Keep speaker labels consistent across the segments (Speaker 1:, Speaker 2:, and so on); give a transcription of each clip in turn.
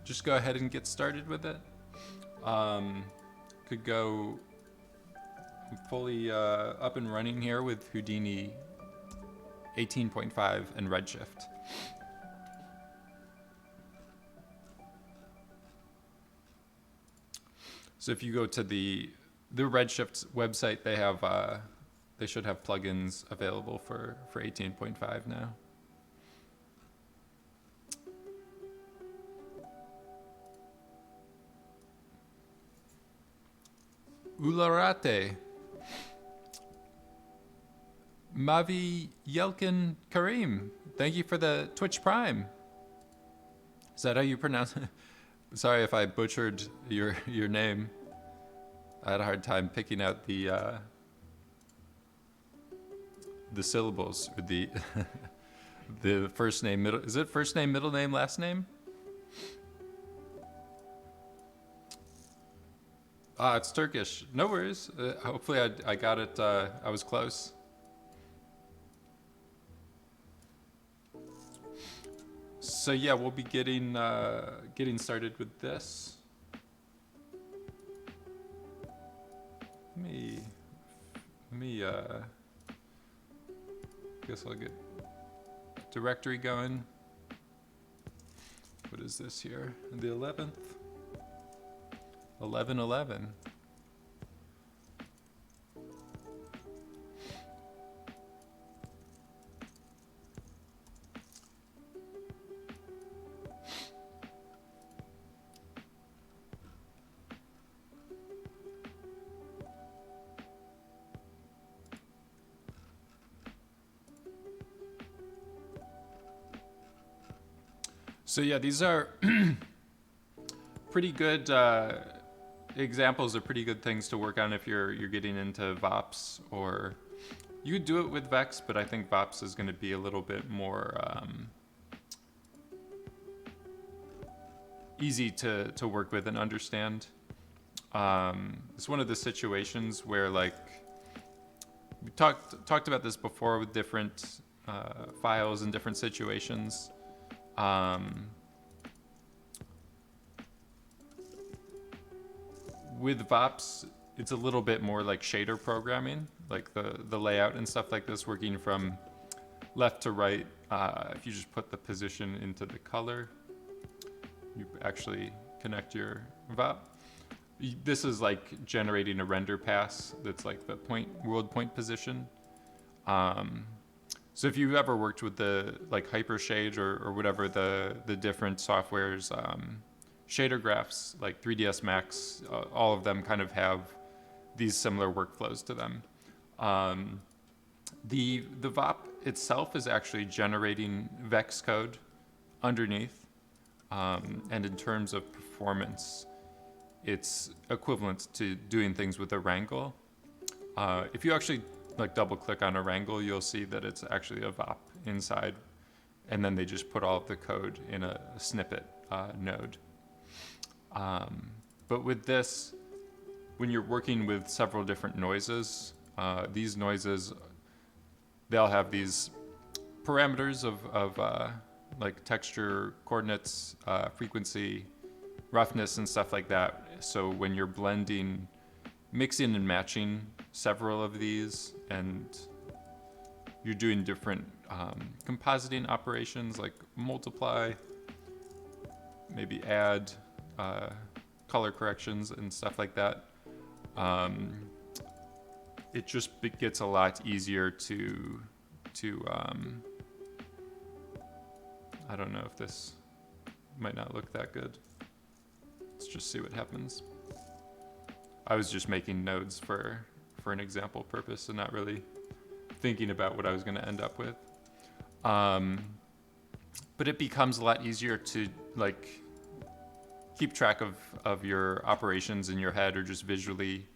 Speaker 1: just go ahead and get started with it. Could go fully up and running here with Houdini 18.5 and Redshift. So if you go to the Redshift website, they should have plugins available for 18.5 now. Ularate. Mavi Yelkin Karim. Thank you for the Twitch Prime. Is that how you pronounce it? Sorry if I butchered your name. I had a hard time picking out the syllables, or the the first name, middle. Is it first name, middle name, last name? It's Turkish. No worries. Hopefully I got it. I was close. So yeah, we'll be getting started with this. Let me guess I'll get directory going. What is this here? The 11th? 11/11. So yeah, these are pretty good examples of pretty good things to work on if you're getting into VOPs, or you could do it with Vex, but I think VOPs is going to be a little bit more easy to work with and understand. It's one of the situations where, like, we talked about this before with different files and different situations. With VOPs, it's a little bit more like shader programming, like the layout and stuff like this, working from left to right. If you just put the position into the color, you actually connect your VOP. This is like generating a render pass that's like the world point position. So if you've ever worked with the like Hypershade or whatever the different softwares, shader graphs like 3ds Max, all of them kind of have these similar workflows to them. The VOP itself is actually generating Vex code underneath, and in terms of performance, it's equivalent to doing things with a wrangle. If you actually like double click on a wrangle, you'll see that it's actually a VOP inside, and then they just put all of the code in a snippet node. But with this, when you're working with several different noises, these noises, they'll have these parameters of like texture, coordinates, frequency, roughness, and stuff like that. So when you're blending, mixing and matching several of these, and you're doing different compositing operations like multiply, maybe add, color corrections and stuff like that, it just gets a lot easier to I don't know if this might not look that good. Let's just see what happens. I was just making nodes for an example purpose and not really thinking about what I was going to end up with. But it becomes a lot easier to like keep track of your operations in your head, or just visually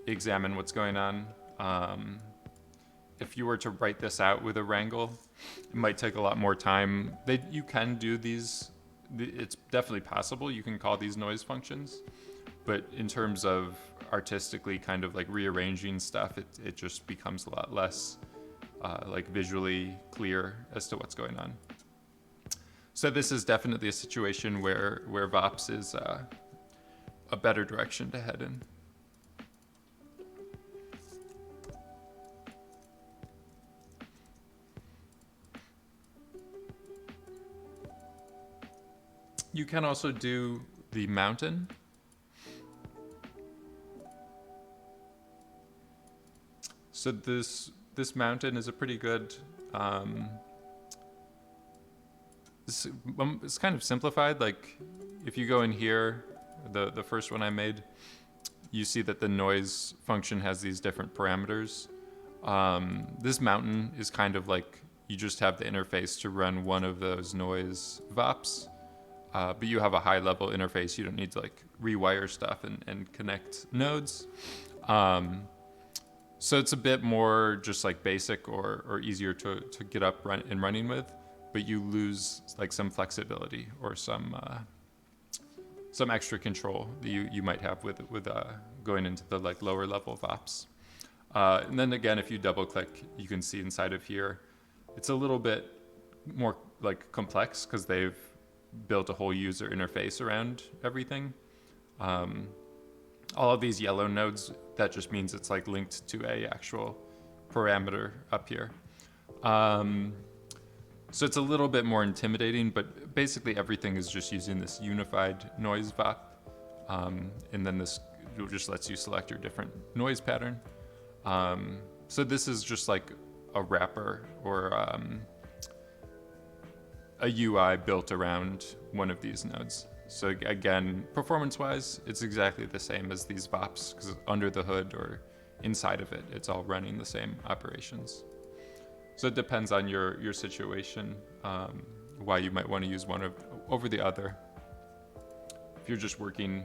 Speaker 1: examine what's going on. If you were to write this out with a wrangle, it might take a lot more time. You can do these, it's definitely possible. You can call these noise functions, but in terms of artistically kind of like rearranging stuff, it just becomes a lot less like visually clear as to what's going on. So this is definitely a situation where VOPS is a better direction to head in. You can also do the mountain. So this mountain is a pretty good. It's kind of simplified. Like if you go in here, the first one I made, you see that the noise function has these different parameters. This mountain is kind of like you just have the interface to run one of those noise VOPs. But you have a high level interface. You don't need to like rewire stuff and connect nodes. So it's a bit more just like basic or easier to get up and running with, but you lose like some flexibility or some extra control that you might have with going into the like lower level VOPs. And then again, if you double click, you can see inside of here, it's a little bit more like complex because they've built a whole user interface around everything. All of these yellow nodes, that just means it's like linked to a actual parameter up here. So it's a little bit more intimidating, but basically everything is just using this unified noise VOP. And then this just lets you select your different noise pattern. So this is just like a wrapper or a UI built around one of these nodes. So again, performance-wise, it's exactly the same as these VOPs because under the hood or inside of it, it's all running the same operations. So it depends on your situation, why you might want to use one over the other. If you're just working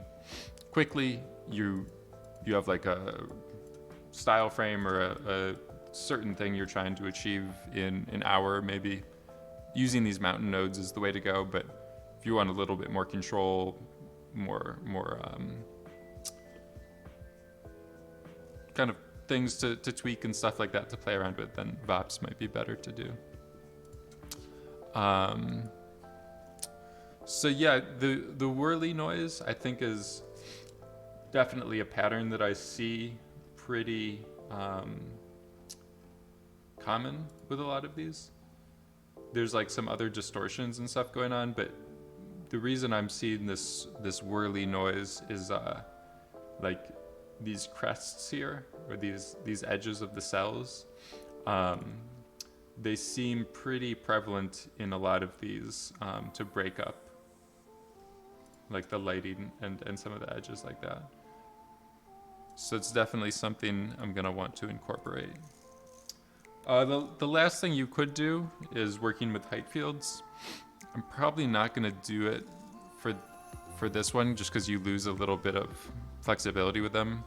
Speaker 1: quickly, you have like a style frame or a certain thing you're trying to achieve in an hour, maybe using these mountain nodes is the way to go. But if you want a little bit more control, more kind of things to tweak and stuff like that to play around with, then VOPs might be better to do. So yeah, the whirly noise I think is definitely a pattern that I see pretty common with a lot of these. There's like some other distortions and stuff going on, but the reason I'm seeing this whirly noise is like these crests here, or these edges of the cells. They seem pretty prevalent in a lot of these to break up like the lighting and some of the edges like that. So it's definitely something I'm gonna want to incorporate. The last thing you could do is working with height fields. I'm probably not gonna do it for this one just because you lose a little bit of flexibility with them.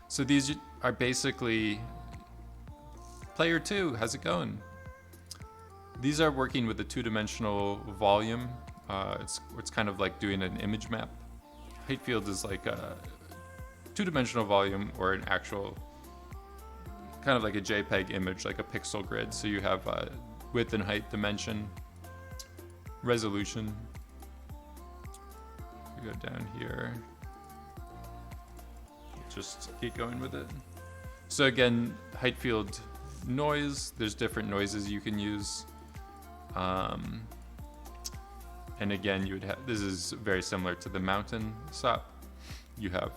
Speaker 1: So these are basically player 2, how's it going? These are working with a 2-dimensional volume. It's kind of like doing an image map. Height field is like a 2-dimensional volume or an actual kind of like a JPEG image, like a pixel grid. So you have width and height dimension, resolution. We go down here. Just keep going with it. So again, height field noise, there's different noises you can use. And again, you would have, this is very similar to the mountain SOP. You have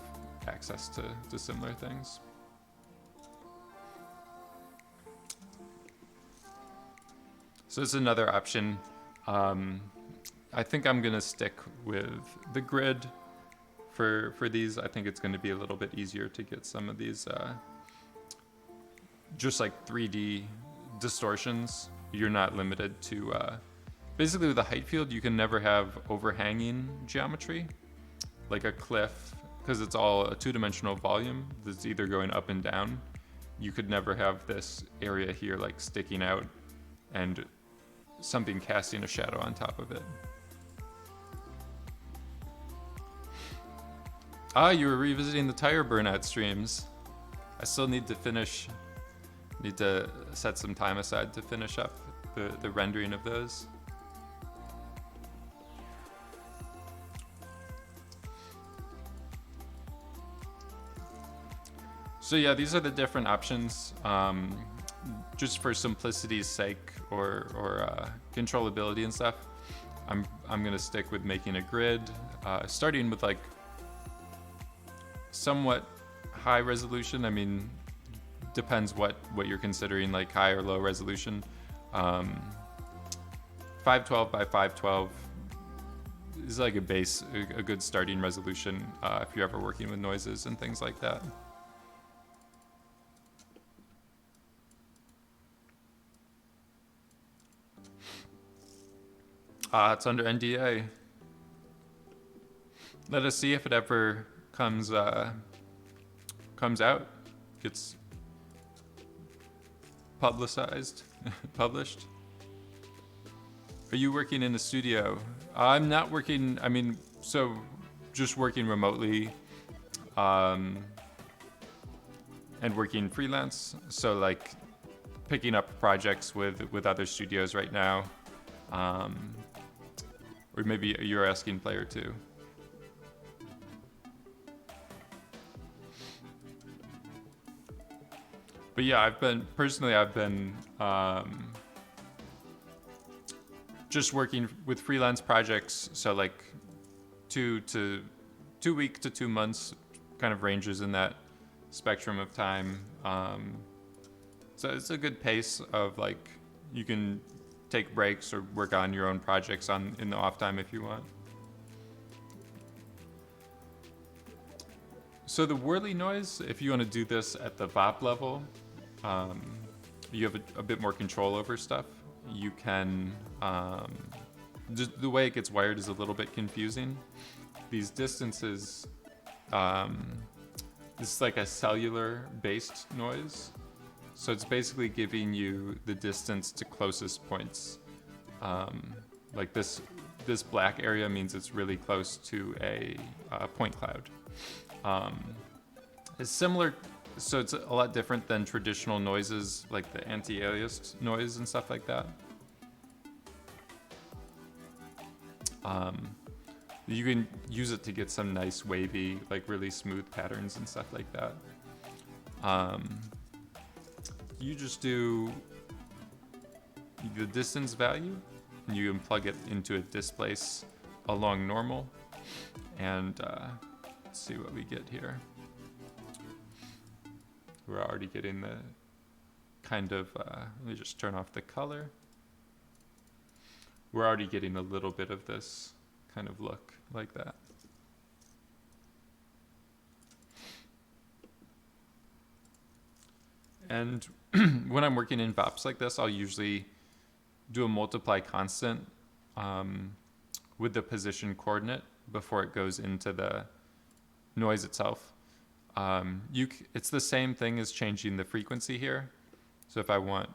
Speaker 1: access to similar things. So it's another option. I think I'm gonna stick with the grid for these. I think it's gonna be a little bit easier to get some of these just like 3D distortions. You're not limited to, basically with a height field, you can never have overhanging geometry, like a cliff, because it's all a 2-dimensional volume that's either going up and down. You could never have this area here like sticking out and something casting a shadow on top of it. Ah, you were revisiting the tire burnout streams. I still need to set some time aside to finish up the rendering of those. So yeah, these are the different options. Just for simplicity's sake or controllability and stuff, I'm gonna stick with making a grid, starting with like somewhat high resolution. I mean, depends what you're considering, like high or low resolution. 512 by 512 is like a base, a good starting resolution if you're ever working with noises and things like that. It's under NDA. Let us see if it ever comes out, gets publicized, published. Are you working in a studio? I'm not working, I mean, so just working remotely and working freelance. So like picking up projects with other studios right now. Or maybe you're asking player too. But yeah, I've been just working with freelance projects. So like 2 weeks to 2 months kind of ranges in that spectrum of time. So it's a good pace of like, you can take breaks or work on your own projects in the off time if you want. So the whirly noise, if you want to do this at the VOP level, you have a bit more control over stuff. You can, the way it gets wired is a little bit confusing. These distances, this is like a cellular based noise. So it's basically giving you the distance to closest points. Like this black area means it's really close to a point cloud. It's similar, so it's a lot different than traditional noises like the anti-aliased noise and stuff like that. You can use it to get some nice wavy, like really smooth patterns and stuff like that. You just do the distance value and you can plug it into a displace along normal, and let's see what we get here. We're already getting the kind of, let me just turn off the color. We're already getting a little bit of this kind of look like that. And when I'm working in VOPs like this, I'll usually do a multiply constant with the position coordinate before it goes into the noise itself. It's the same thing as changing the frequency here. So if I want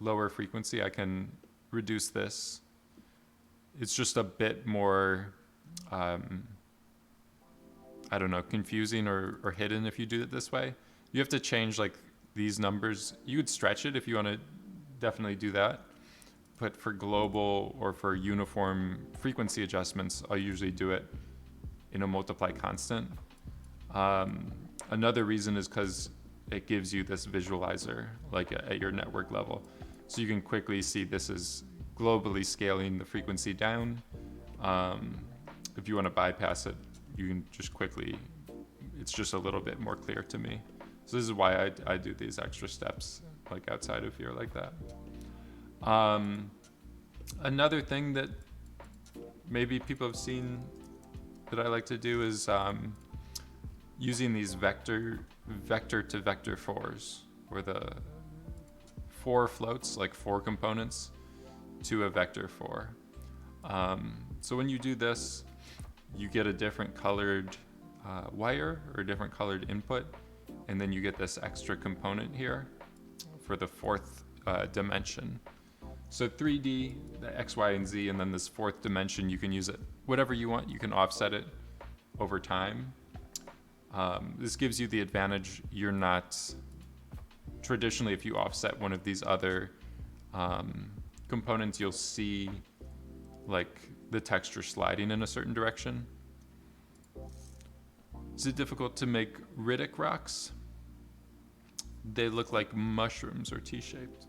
Speaker 1: lower frequency, I can reduce this. It's just a bit more, I don't know, confusing or hidden if you do it this way. You have to change like these numbers. You would stretch it if you want to definitely do that. But for global or for uniform frequency adjustments, I'll usually do it in a multiply constant. Another reason is because it gives you this visualizer like at your network level. So you can quickly see this is globally scaling the frequency down. If you want to bypass it, you can just quickly, it's just a little bit more clear to me. So this is why I do these extra steps like outside of here like that. Another thing that maybe people have seen that I like to do is using these vector to vector fours, where the 4 floats, like 4 components to a vector 4. So when you do this, you get a different colored wire or different colored input, and then you get this extra component here for the 4th dimension. So 3D, the X, Y, and Z, and then this 4th dimension, you can use it whatever you want. You can offset it over time. This gives you the advantage. You're not, traditionally, if you offset one of these other components, you'll see like the texture sliding in a certain direction. Is it difficult to make Riddick rocks? They look like mushrooms or T-shaped.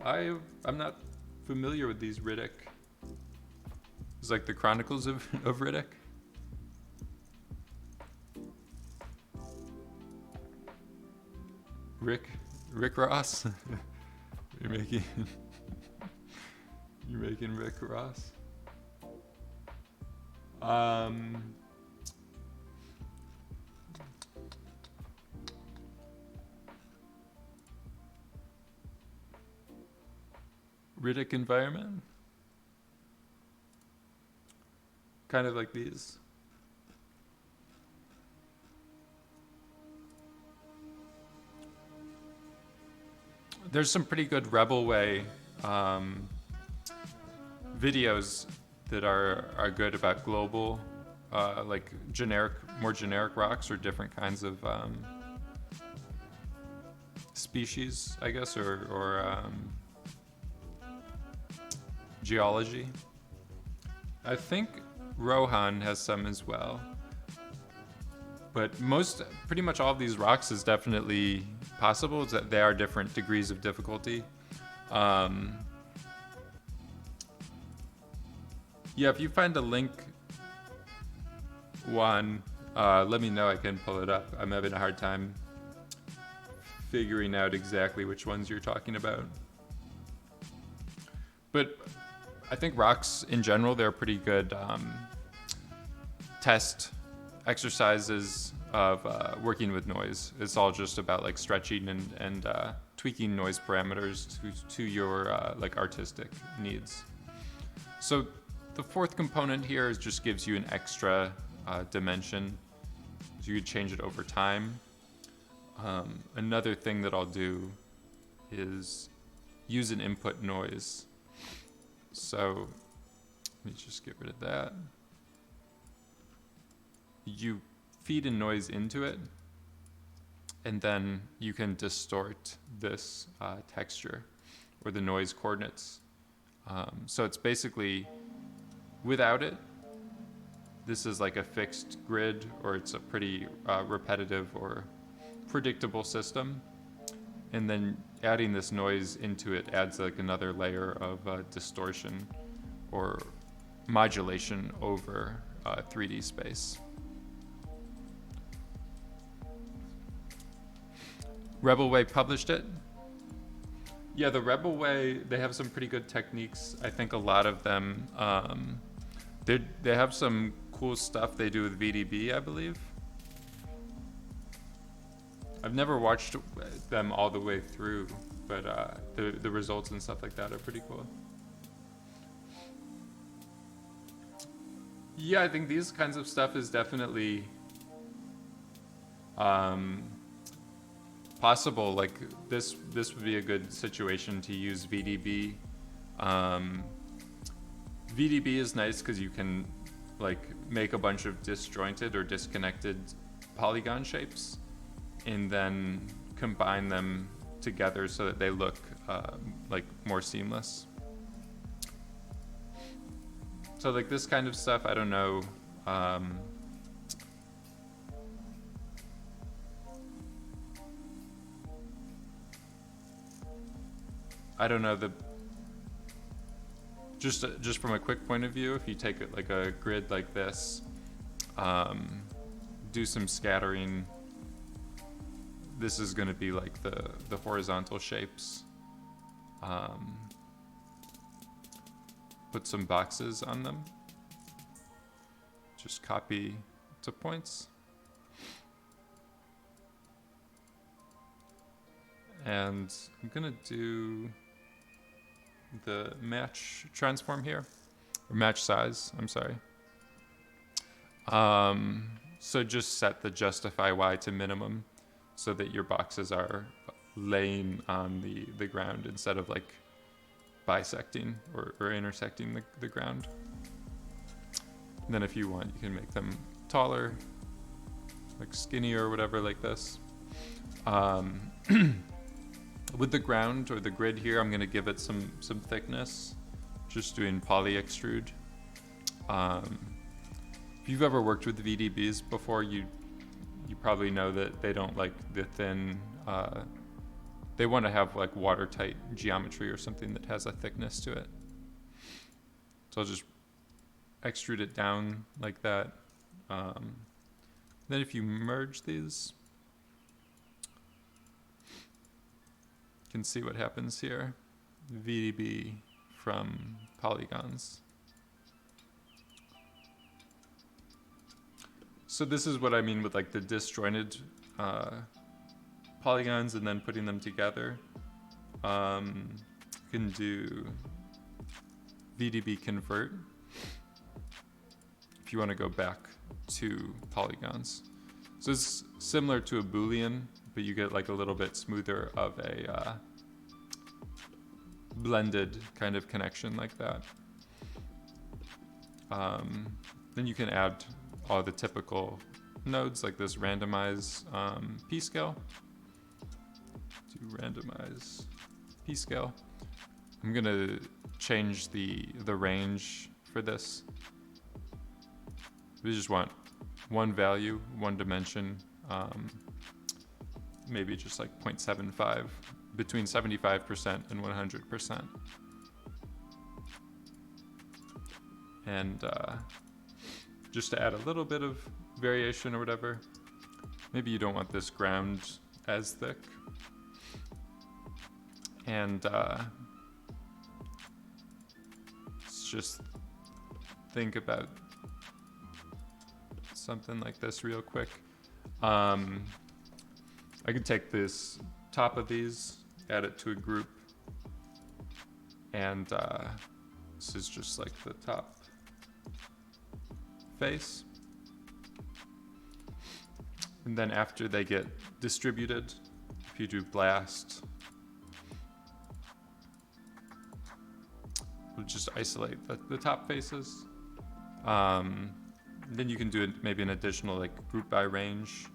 Speaker 1: I'm not familiar with these Riddick. It's like the Chronicles of Riddick. Rick Ross. You're making Rick Ross. Riddick environment. Kind of like these. There's some pretty good Rebel Way videos that are good about global, like more generic rocks or different kinds of species, I guess, or geology. I think Rohan has some as well. But pretty much all of these rocks is definitely possible. It's that they are different degrees of difficulty. Yeah, if you find a link, Juan, let me know. I can pull it up. I'm having a hard time figuring out exactly which ones you're talking about. But I think rocks in general, they're pretty good test exercises of working with noise. It's all just about like stretching and tweaking noise parameters to your like artistic needs. So the fourth component here just gives you an extra dimension. So you could change it over time. Another thing that I'll do is use an input noise. So let me just get rid of that. You feed a noise into it, and then you can distort this texture or the noise coordinates. So it's basically, without it, this is like a fixed grid, or it's a pretty repetitive or predictable system. And then adding this noise into it adds like another layer of distortion or modulation over 3D space. Rebel Way published it. Yeah, the Rebel Way, they have some pretty good techniques. I think a lot of them, they have some cool stuff they do with VDB, I believe. I've never watched them all the way through, but the results and stuff like that are pretty cool. Yeah, I think these kinds of stuff is definitely possible. Like this would be a good situation to use VDB. VDB is nice because you can like make a bunch of disjointed or disconnected polygon shapes and then combine them together so that they look like more seamless. So like this kind of stuff, I don't know. I don't know, just from a quick point of view, if you take it like a grid like this, do some scattering, this is going to be like the horizontal shapes. Put some boxes on them. Just copy to points. And I'm going to do the match transform here, or match size, I'm sorry. So just set the justify Y to minimum so that your boxes are laying on the ground instead of like bisecting or intersecting the ground. And then if you want, you can make them taller, like skinnier or whatever like this. With the ground or the grid here, I'm gonna give it some thickness, just doing poly extrude. If you've ever worked with VDBs before, you probably know that they don't like the thin they want to have like watertight geometry or something that has a thickness to it. So I'll just extrude it down like that. Then if you merge these, you can see what happens here. VDB from polygons. So this is what I mean with like the disjointed polygons and then putting them together. You can do VDB convert if you want to go back to polygons. So it's similar to a Boolean, but you get like a little bit smoother of a blended kind of connection like that. Then you can add all the typical nodes like this randomize p-scale. Do randomize p-scale. I'm gonna change the range for this. We just want one value, one dimension, maybe just like 0.75, between 75% and 100%. And just to add a little bit of variation or whatever, maybe you don't want this ground as thick. And let's just think about something like this real quick. I could take this top of these, add it to a group, and this is just like the top face. And then after they get distributed, if you do blast, we'll just isolate the top faces. Then you can do maybe an additional like group by range.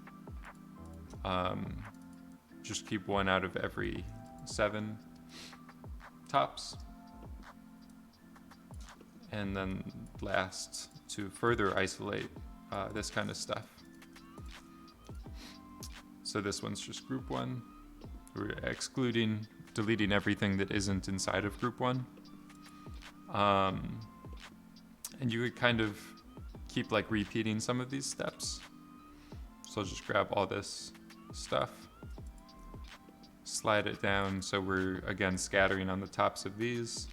Speaker 1: Just keep one out of every 7 tops. And then blast to further isolate this kind of stuff. So this one's just group 1. We're excluding, deleting everything that isn't inside of group 1. And you could kind of keep like repeating some of these steps. So I'll just grab all this stuff, slide it down so we're again scattering on the tops of these,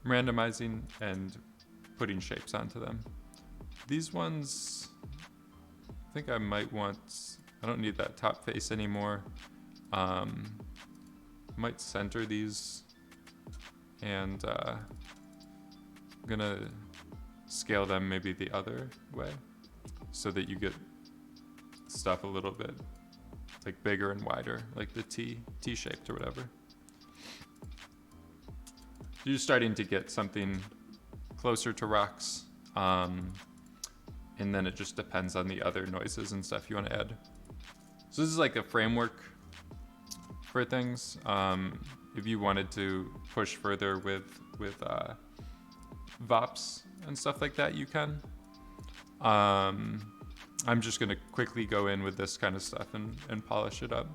Speaker 1: randomizing and putting shapes onto them. These ones, I think I might want, I don't need that top face anymore. Might center these, and I'm gonna scale them maybe the other way so that you get stuff a little bit like bigger and wider, like the T-shaped or whatever. You're starting to get something closer to rocks, and then it just depends on the other noises and stuff you want to add. So this is like a framework for things. If you wanted to push further with VOPs and stuff like that, you can. I'm just gonna quickly go in with this kind of stuff and polish it up.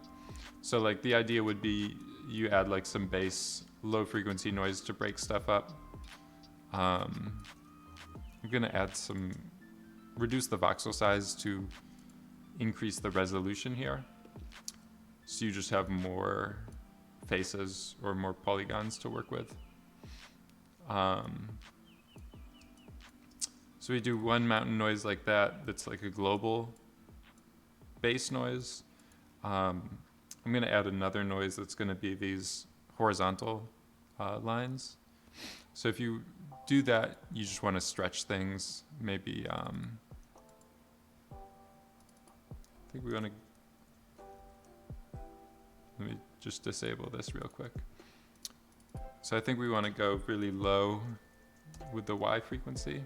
Speaker 1: So like the idea would be you add like some bass, low frequency noise to break stuff up. I'm gonna add some, reduce the voxel size to increase the resolution here. So you just have more faces or more polygons to work with. So we do one mountain noise like that, that's like a global bass noise. I'm gonna add another noise that's gonna be these horizontal lines. So if you do that, you just wanna stretch things. Maybe, I think we wanna, let me just disable this real quick. So I think we wanna go really low with the Y frequency.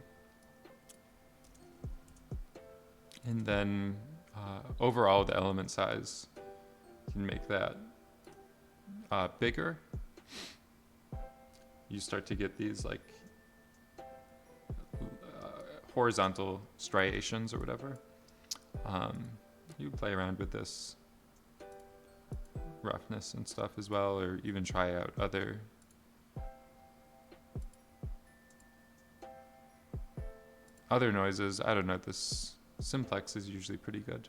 Speaker 1: And then overall, the element size, you can make that bigger. You start to get these like horizontal striations or whatever. You play around with this roughness and stuff as well, or even try out other noises. I don't know, this simplex is usually pretty good.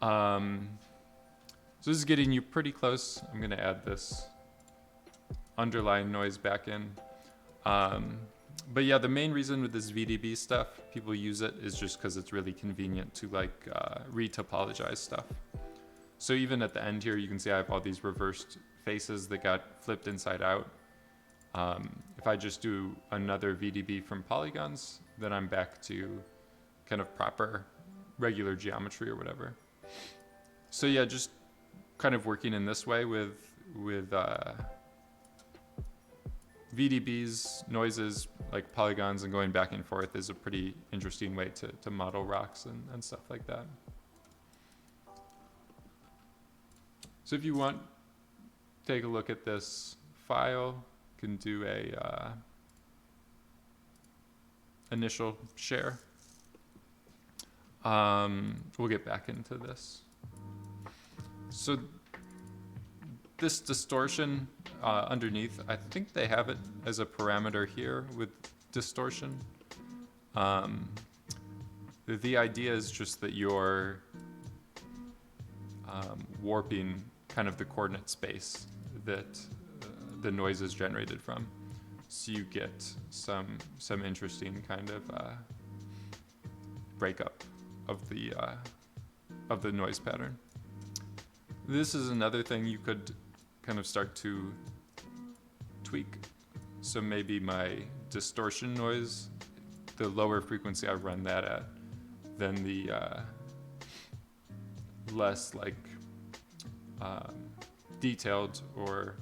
Speaker 1: So this is getting you pretty close. I'm gonna add this underlying noise back in. But yeah, the main reason with this VDB stuff, people use it is just because it's really convenient to like retopologize stuff. So even at the end here, you can see I have all these reversed faces that got flipped inside out. If I just do another VDB from polygons, then I'm back to kind of proper regular geometry or whatever. So yeah, just kind of working in this way with VDBs, noises, like polygons, and going back and forth is a pretty interesting way to model rocks and stuff like that. So if you want, take a look at this file. You can do a initial share. We'll get back into this. So this distortion underneath, I think they have it as a parameter here with distortion. The idea is just that you're warping kind of the coordinate space that the noise is generated from. So you get some interesting kind of breakup of the noise pattern. This is another thing you could kind of start to tweak. So maybe my distortion noise, the lower frequency I run that at, then the less like detailed or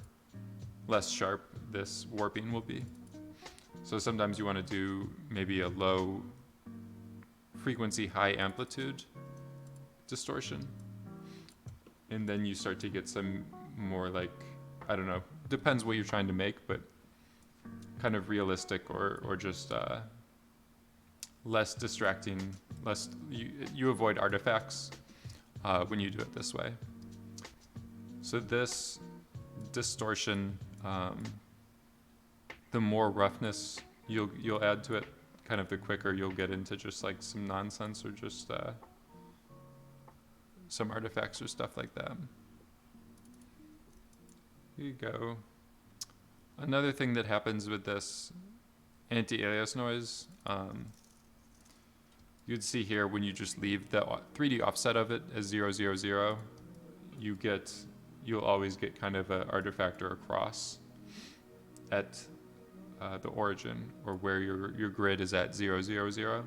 Speaker 1: less sharp this warping will be. So sometimes you want to do maybe a low frequency, high amplitude distortion. And then you start to get some more like, I don't know, depends what you're trying to make, but kind of realistic or just less distracting, less, you avoid artifacts when you do it this way. So this distortion, the more roughness you'll add to it, kind of the quicker you'll get into just like some nonsense or just some artifacts or stuff like that. Here you go. Another thing that happens with this anti-alias noise, you'd see here when you just leave the 3D offset of it as 0, 0, 0, you'll always get kind of an artifact or a cross at the origin or where your grid is at 0, 0, 0.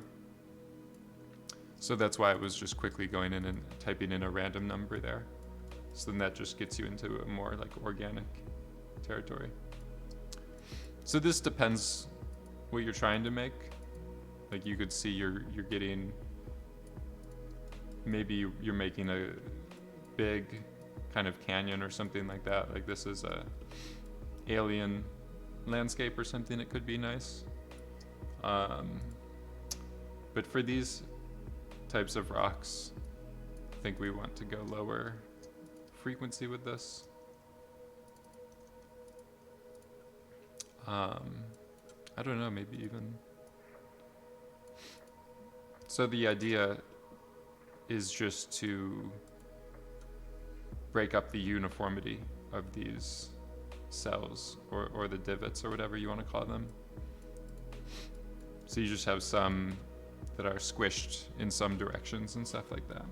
Speaker 1: So that's why it was just quickly going in and typing in a random number there. So then that just gets you into a more like organic territory. So this depends what you're trying to make. Like you could see you're getting, maybe you're making a big kind of canyon or something like that. Like this is a alien landscape or something, it could be nice. But for these types of rocks, I think we want to go lower frequency with this. I don't know, maybe even. So the idea is just to break up the uniformity of these cells or the divots or whatever you want to call them. So you just have some that are squished in some directions and stuff like that.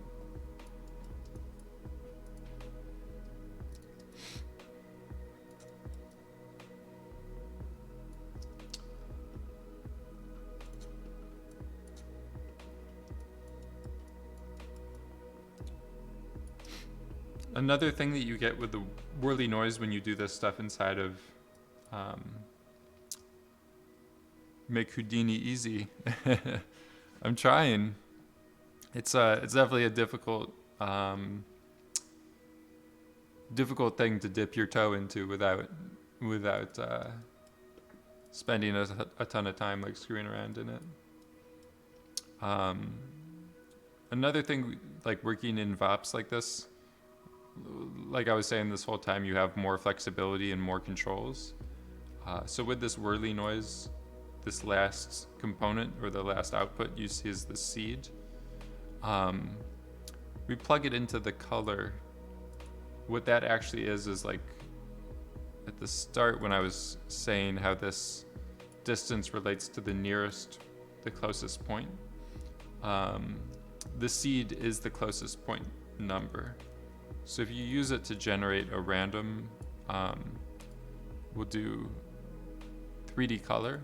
Speaker 1: Another thing that you get with the whirly noise when you do this stuff inside of make Houdini easy. I'm trying. It's definitely a difficult thing to dip your toe into without spending a ton of time like screwing around in it. Another thing, like working in VOPs like this, like I was saying this whole time, you have more flexibility and more controls. So with this whirly noise, this last component or the last output you see is the seed. We plug it into the color. What that actually is like at the start when I was saying how this distance relates to the closest point. The seed is the closest point number. So if you use it to generate a random, we'll do 3D color.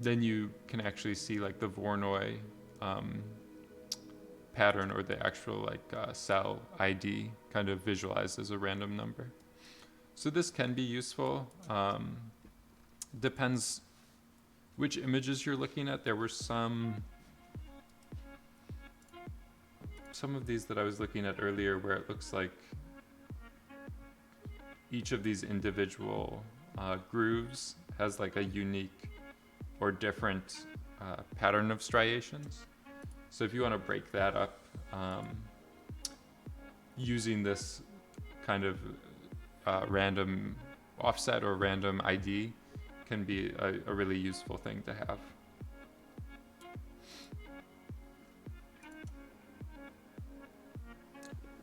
Speaker 1: Then you can actually see like the Voronoi pattern or the actual like cell ID kind of visualized as a random number. So this can be useful. Depends which images you're looking at. There were some of these that I was looking at earlier where it looks like each of these individual grooves has like a unique or different pattern of striations. So if you want to break that up, using this kind of random offset or random ID can be a really useful thing to have.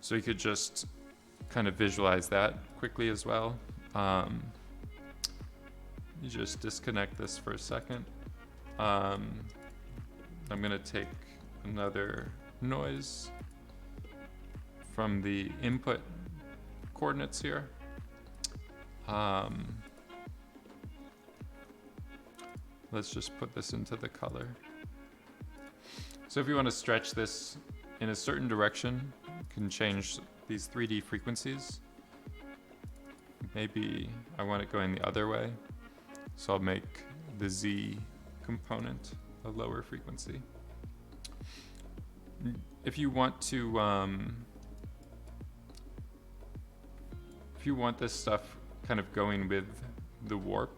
Speaker 1: So you could just kind of visualize that quickly as well. You just disconnect this for a second. I'm gonna take another noise from the input coordinates here. Let's just put this into the color. So if you want to stretch this in a certain direction, you can change these 3D frequencies. Maybe I want it going the other way. So I'll make the Z component a lower frequency. If you want to, if you want this stuff kind of going with the warp,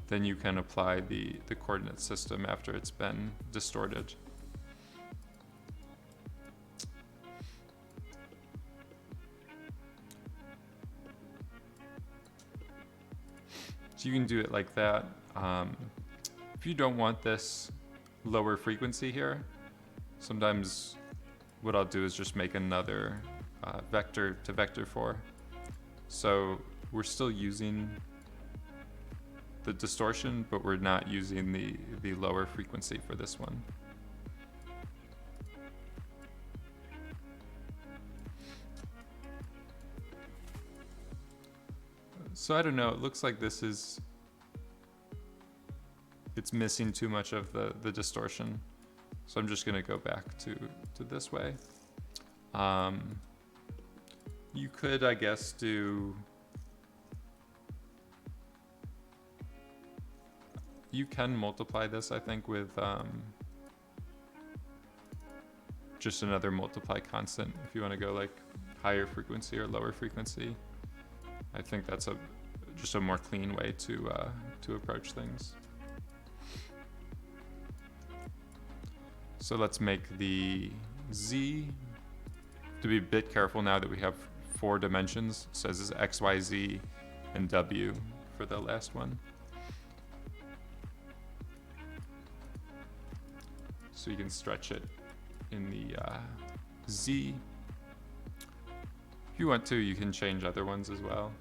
Speaker 1: then you can apply the coordinate system after it's been distorted. So you can do it like that. If you don't want this lower frequency here, sometimes what I'll do is just make another vector to vector 4. So we're still using the distortion, but we're not using the lower frequency for this one. So I don't know, it looks like this is, it's missing too much of the distortion. So I'm just gonna go back to this way. You could, I guess, you can multiply this, I think, with just another multiply constant if you want to go like higher frequency or lower frequency. I think that's just a more clean way to approach things. So let's make the Z, to be a bit careful now that we have 4 dimensions. It says it's X, Y, Z, and W for the last one. So you can stretch it in the Z. If you want to, you can change other ones as well.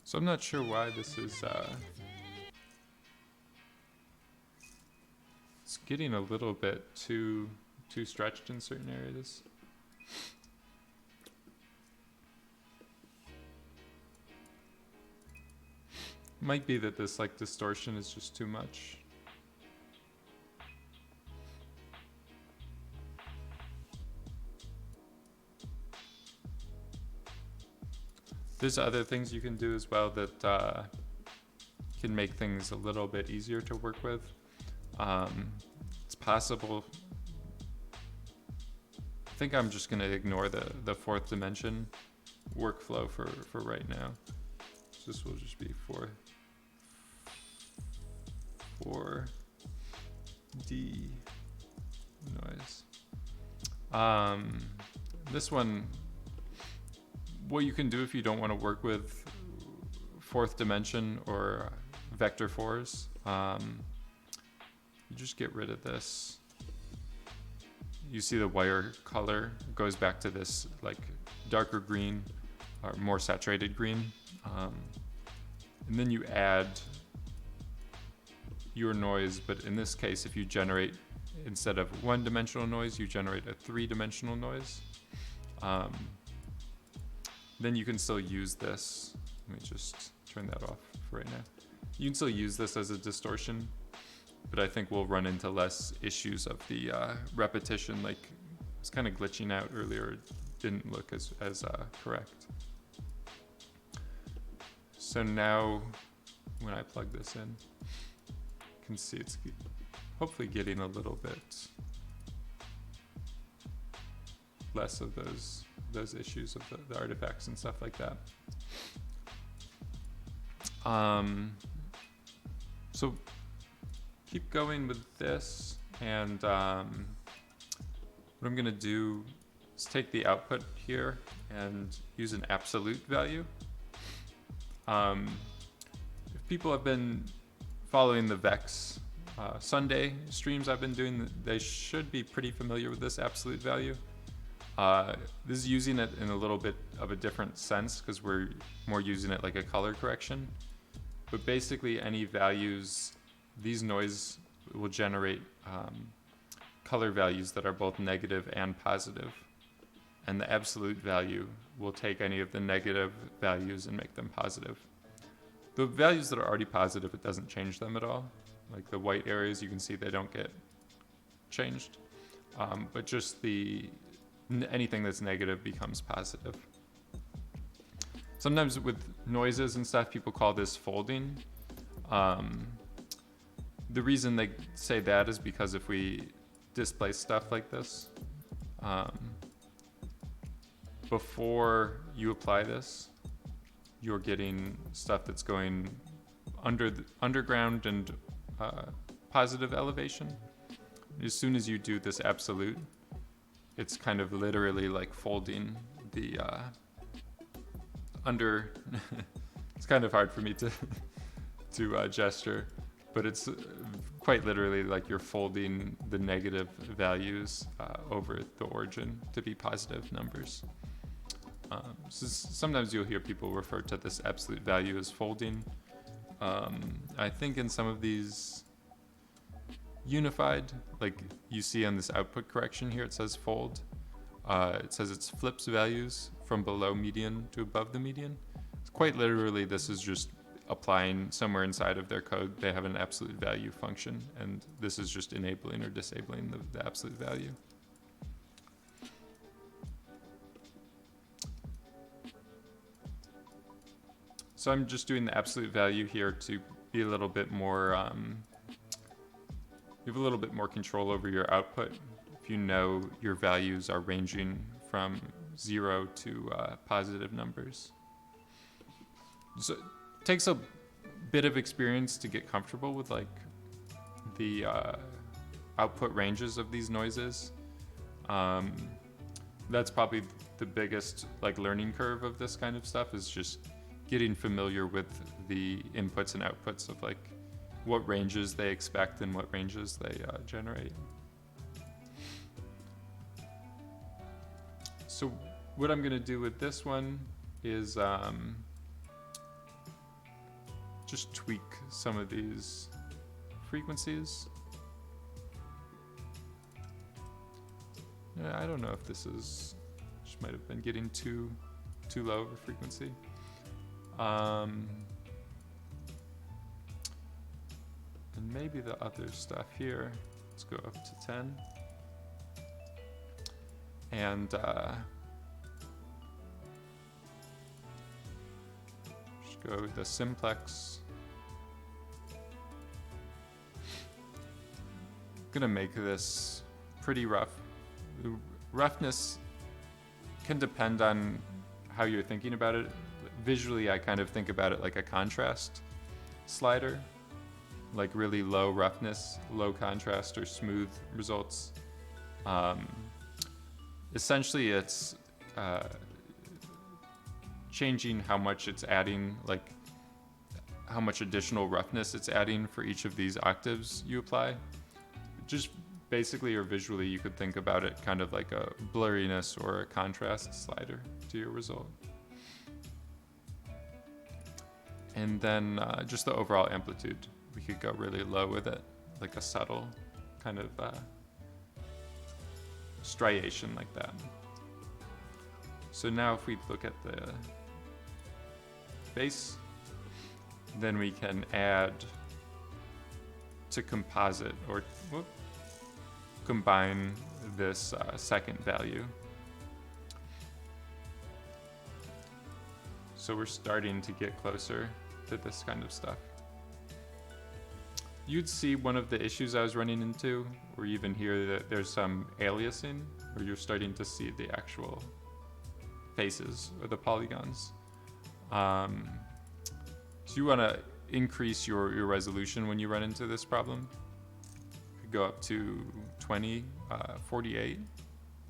Speaker 1: So I'm not sure why this is, it's getting a little bit too stretched in certain areas. Might be that this like distortion is just too much. There's other things you can do as well that can make things a little bit easier to work with. It's possible. I think I'm just gonna ignore the fourth dimension workflow for right now. So this will just be 4D noise. This one, what you can do if you don't want to work with fourth dimension or vector 4s, you just get rid of this. You see the wire color goes back to this like darker green or more saturated green. And then you add your noise, but in this case, if you generate, instead of one-dimensional noise, you generate a three-dimensional noise. Then you can still use this. Let me just turn that off for right now. You can still use this as a distortion, but I think we'll run into less issues of the repetition. Like, it's kind of glitching out earlier. It didn't look as correct. So now, when I plug this in, you can see it's hopefully getting a little bit less of those issues of the artifacts and stuff like that. So keep going with this, and what I'm gonna do is take the output here and use an absolute value. If people have been following the Vex Sunday streams I've been doing, they should be pretty familiar with this absolute value. This is using it in a little bit of a different sense because we're more using it like a color correction. But basically any values, these noise will generate color values that are both negative and positive. And the absolute value will take any of the negative values and make them positive. The values that are already positive, it doesn't change them at all. Like the white areas, you can see they don't get changed. But just anything that's negative becomes positive. Sometimes with noises and stuff, people call this folding. The reason they say that is because if we displace stuff like this, before you apply this, you're getting stuff that's going underground and positive elevation. As soon as you do this absolute, it's kind of literally like folding the under. It's kind of hard for me to gesture, but it's quite literally like you're folding the negative values over the origin to be positive numbers. So sometimes you'll hear people refer to this absolute value as folding. I think in some of these unified, like you see on this output correction here, it says fold. It says it flips values from below median to above the median. It's quite literally, this is just applying somewhere inside of their code. They have an absolute value function, and this is just enabling or disabling the absolute value. So I'm just doing the absolute value here to be a little bit more, you have a little bit more control over your output if you know your values are ranging from 0 to positive numbers. So it takes a bit of experience to get comfortable with like the output ranges of these noises. That's probably the biggest like learning curve of this kind of stuff, is just getting familiar with the inputs and outputs of like what ranges they expect and what ranges they generate. So what I'm gonna do with this one is just tweak some of these frequencies. I don't know if this is, just might have been getting too low of a frequency. And maybe the other stuff here. Let's go up to 10. And just go with the simplex. Gonna make this pretty rough. The roughness can depend on how you're thinking about it. Visually, I kind of think about it like a contrast slider, like really low roughness, low contrast, or smooth results. Essentially, it's changing how much it's adding, like how much additional roughness it's adding for each of these octaves you apply. Just basically or visually, you could think about it kind of like a blurriness or a contrast slider to your result. And then just the overall amplitude. We could go really low with it, like a subtle kind of striation like that. So now if we look at the base, then we can add to composite or combine this second value. So we're starting to get closer to this kind of stuff. You'd see one of the issues I was running into, or even hear that there's some aliasing, where you're starting to see the actual faces or the polygons. So you want to increase your resolution when you run into this problem. Go up to 20, 48,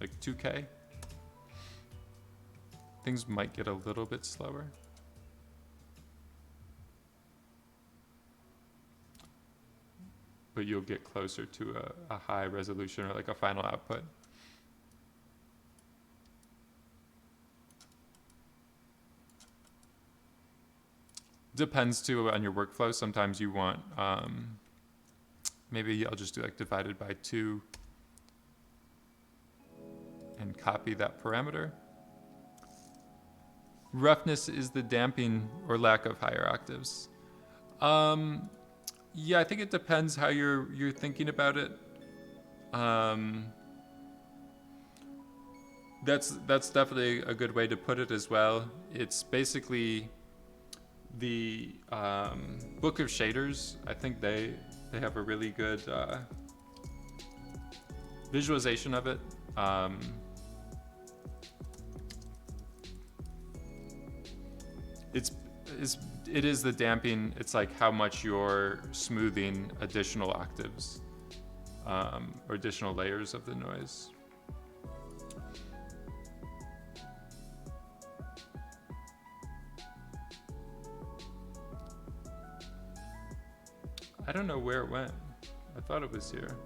Speaker 1: like 2K. Things might get a little bit slower. But you'll get closer to a high resolution or like a final output. Depends too on your workflow. Sometimes you want, maybe I'll just do like divided by 2 and copy that parameter. Roughness is the damping or lack of higher octaves. Yeah, I think it depends how you're thinking about it. That's definitely a good way to put it as well. It's basically the book of shaders. I think they have a really good visualization of it. It is the damping. It's like how much you're smoothing additional octaves or additional layers of the noise. I don't know where it went. I thought it was here.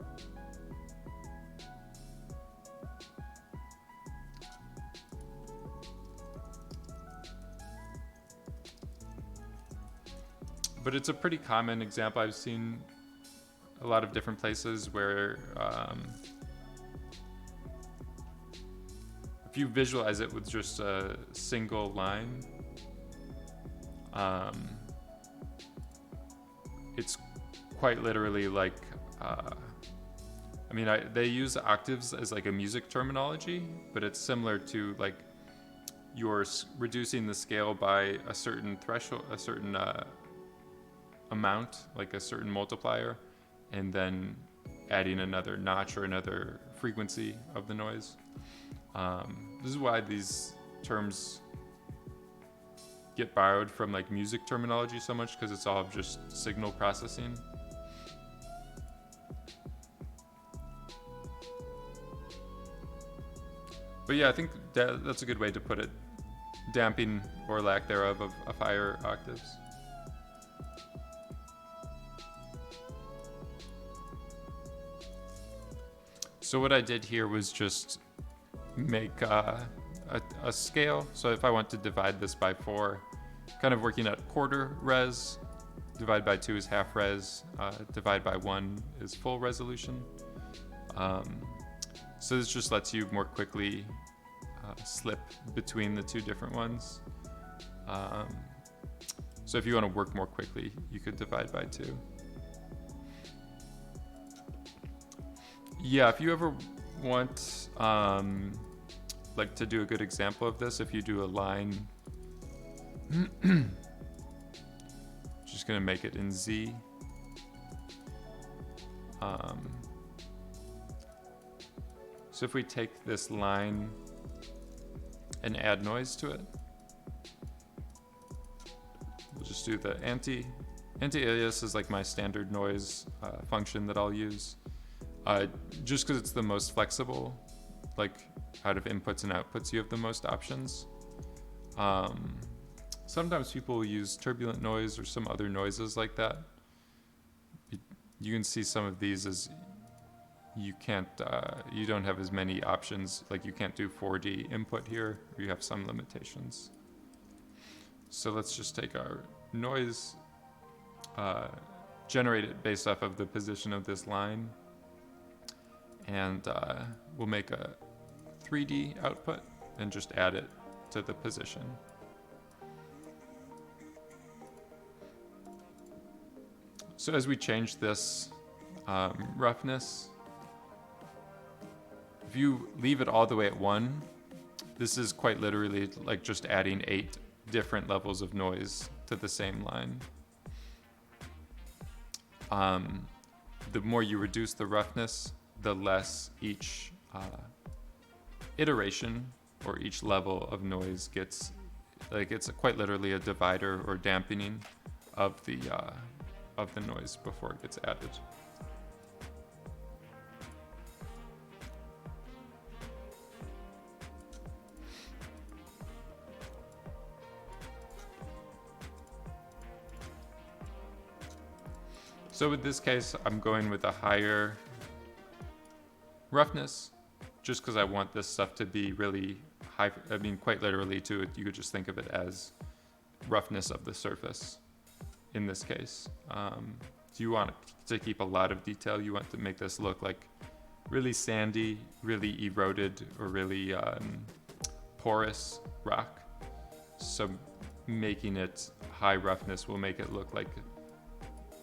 Speaker 1: But it's a pretty common example. I've seen a lot of different places where if you visualize it with just a single line, it's quite literally like, they use octaves as like a music terminology, but it's similar to like you're reducing the scale by a certain threshold, a certain amount, like a certain multiplier, and then adding another notch or another frequency of the noise. This is why these terms get borrowed from like music terminology so much, because it's all just signal processing. But yeah, I think that's a good way to put it. Damping or lack thereof of higher octaves. So what I did here was just make a scale. So if I want to divide this by 4, kind of working at quarter res, divide by 2 is half res, divide by 1 is full resolution. So this just lets you more quickly slip between the 2 different ones. So if you want to work more quickly, you could divide by 2. Yeah, if you ever want like to do a good example of this, if you do a line, just gonna make it in Z. So if we take this line and add noise to it, we'll just do the anti-alias is like my standard noise function that I'll use, just because it's the most flexible. Like out of inputs and outputs, you have the most options. Sometimes people use turbulent noise or some other noises like that. You can see some of these as you don't have as many options. Like you can't do 4D input here, or you have some limitations. So let's just take our noise, generate it based off of the position of this line, and we'll make a 3D output and just add it to the position. So as we change this roughness, if you leave it all the way at 1, this is quite literally like just adding 8 different levels of noise to the same line. The more you reduce the roughness, the less each iteration or each level of noise gets. Like it's quite literally a divider or dampening of the noise before it gets added. So with this case, I'm going with a higher roughness, just because I want this stuff to be really high. I mean, quite literally, too, you could just think of it as roughness of the surface in this case. So you want to keep a lot of detail. You want to make this look like really sandy, really eroded, or really porous rock. So making it high roughness will make it look like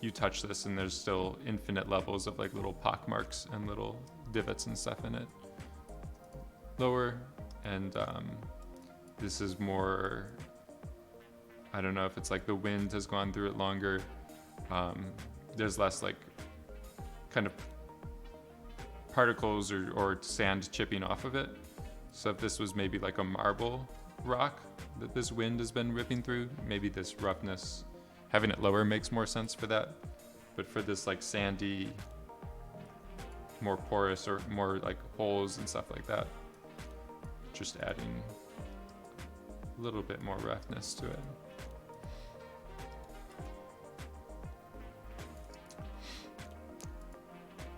Speaker 1: you touch this and there's still infinite levels of like little pock marks and little divots and stuff in it. Lower, and this is more, I don't know if it's like the wind has gone through it longer. There's less like kind of particles or sand chipping off of it. So if this was maybe like a marble rock that this wind has been ripping through, maybe this roughness, having it lower makes more sense for that. But for this like sandy, more porous or more like holes and stuff like that, just adding a little bit more roughness to it.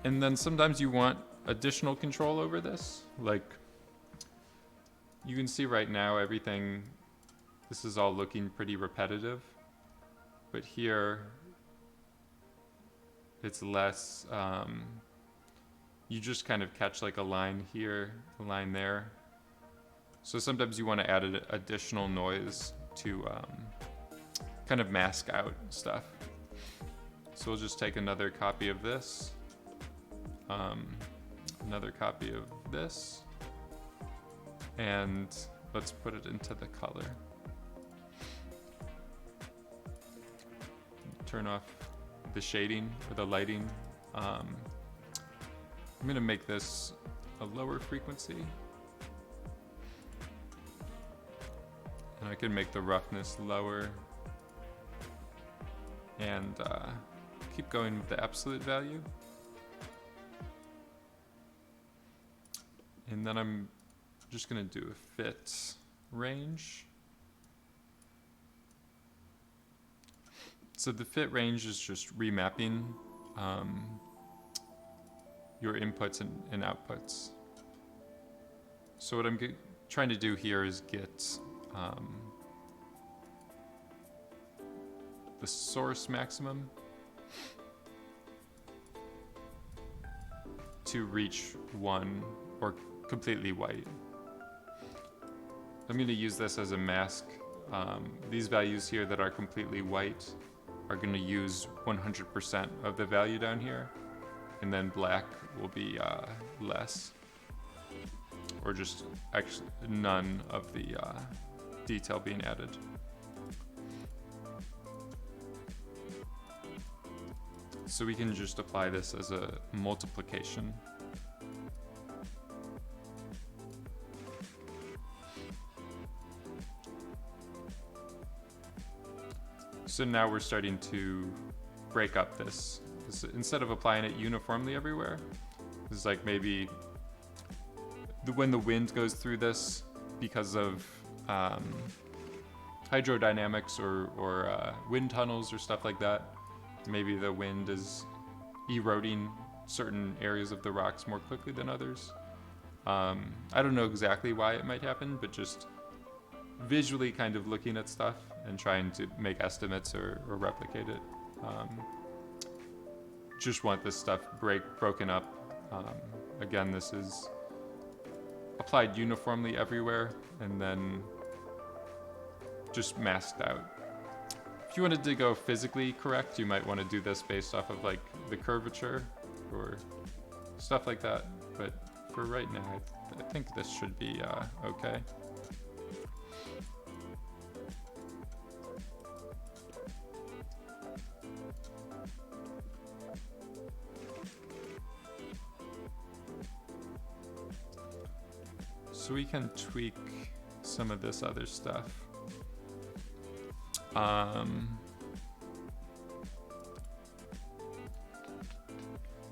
Speaker 1: And then sometimes you want additional control over this. Like you can see right now everything, this is all looking pretty repetitive. But here, it's less, you just kind of catch like a line here, a line there. So sometimes you want to add additional noise to kind of mask out stuff. So we'll just take another copy of this, another copy of this, and let's put it into the color. Turn off the shading or the lighting. I'm gonna make this a lower frequency. And I can make the roughness lower and keep going with the absolute value. And then I'm just gonna do a fit range. So the fit range is just remapping your inputs and outputs. So what I'm trying to do here is get the source maximum to reach 1 or completely white. I'm going to use this as a mask. These values here that are completely white are going to use 100% of the value down here. and then black will be less, or just actually none of the detail being added. So we can just apply this as a multiplication. So now we're starting to break up this. Instead of applying it uniformly everywhere, this is like maybe when the wind goes through this, because of hydrodynamics or wind tunnels or stuff like that, maybe the wind is eroding certain areas of the rocks more quickly than others. I don't know exactly why it might happen, but just visually kind of looking at stuff and trying to make estimates or replicate it. Just want this stuff broken up. Again, this is applied uniformly everywhere and then just masked out. If you wanted to go physically correct, you might want to do this based off of like the curvature or stuff like that. But for right now, I think this should be okay. So we can tweak some of this other stuff.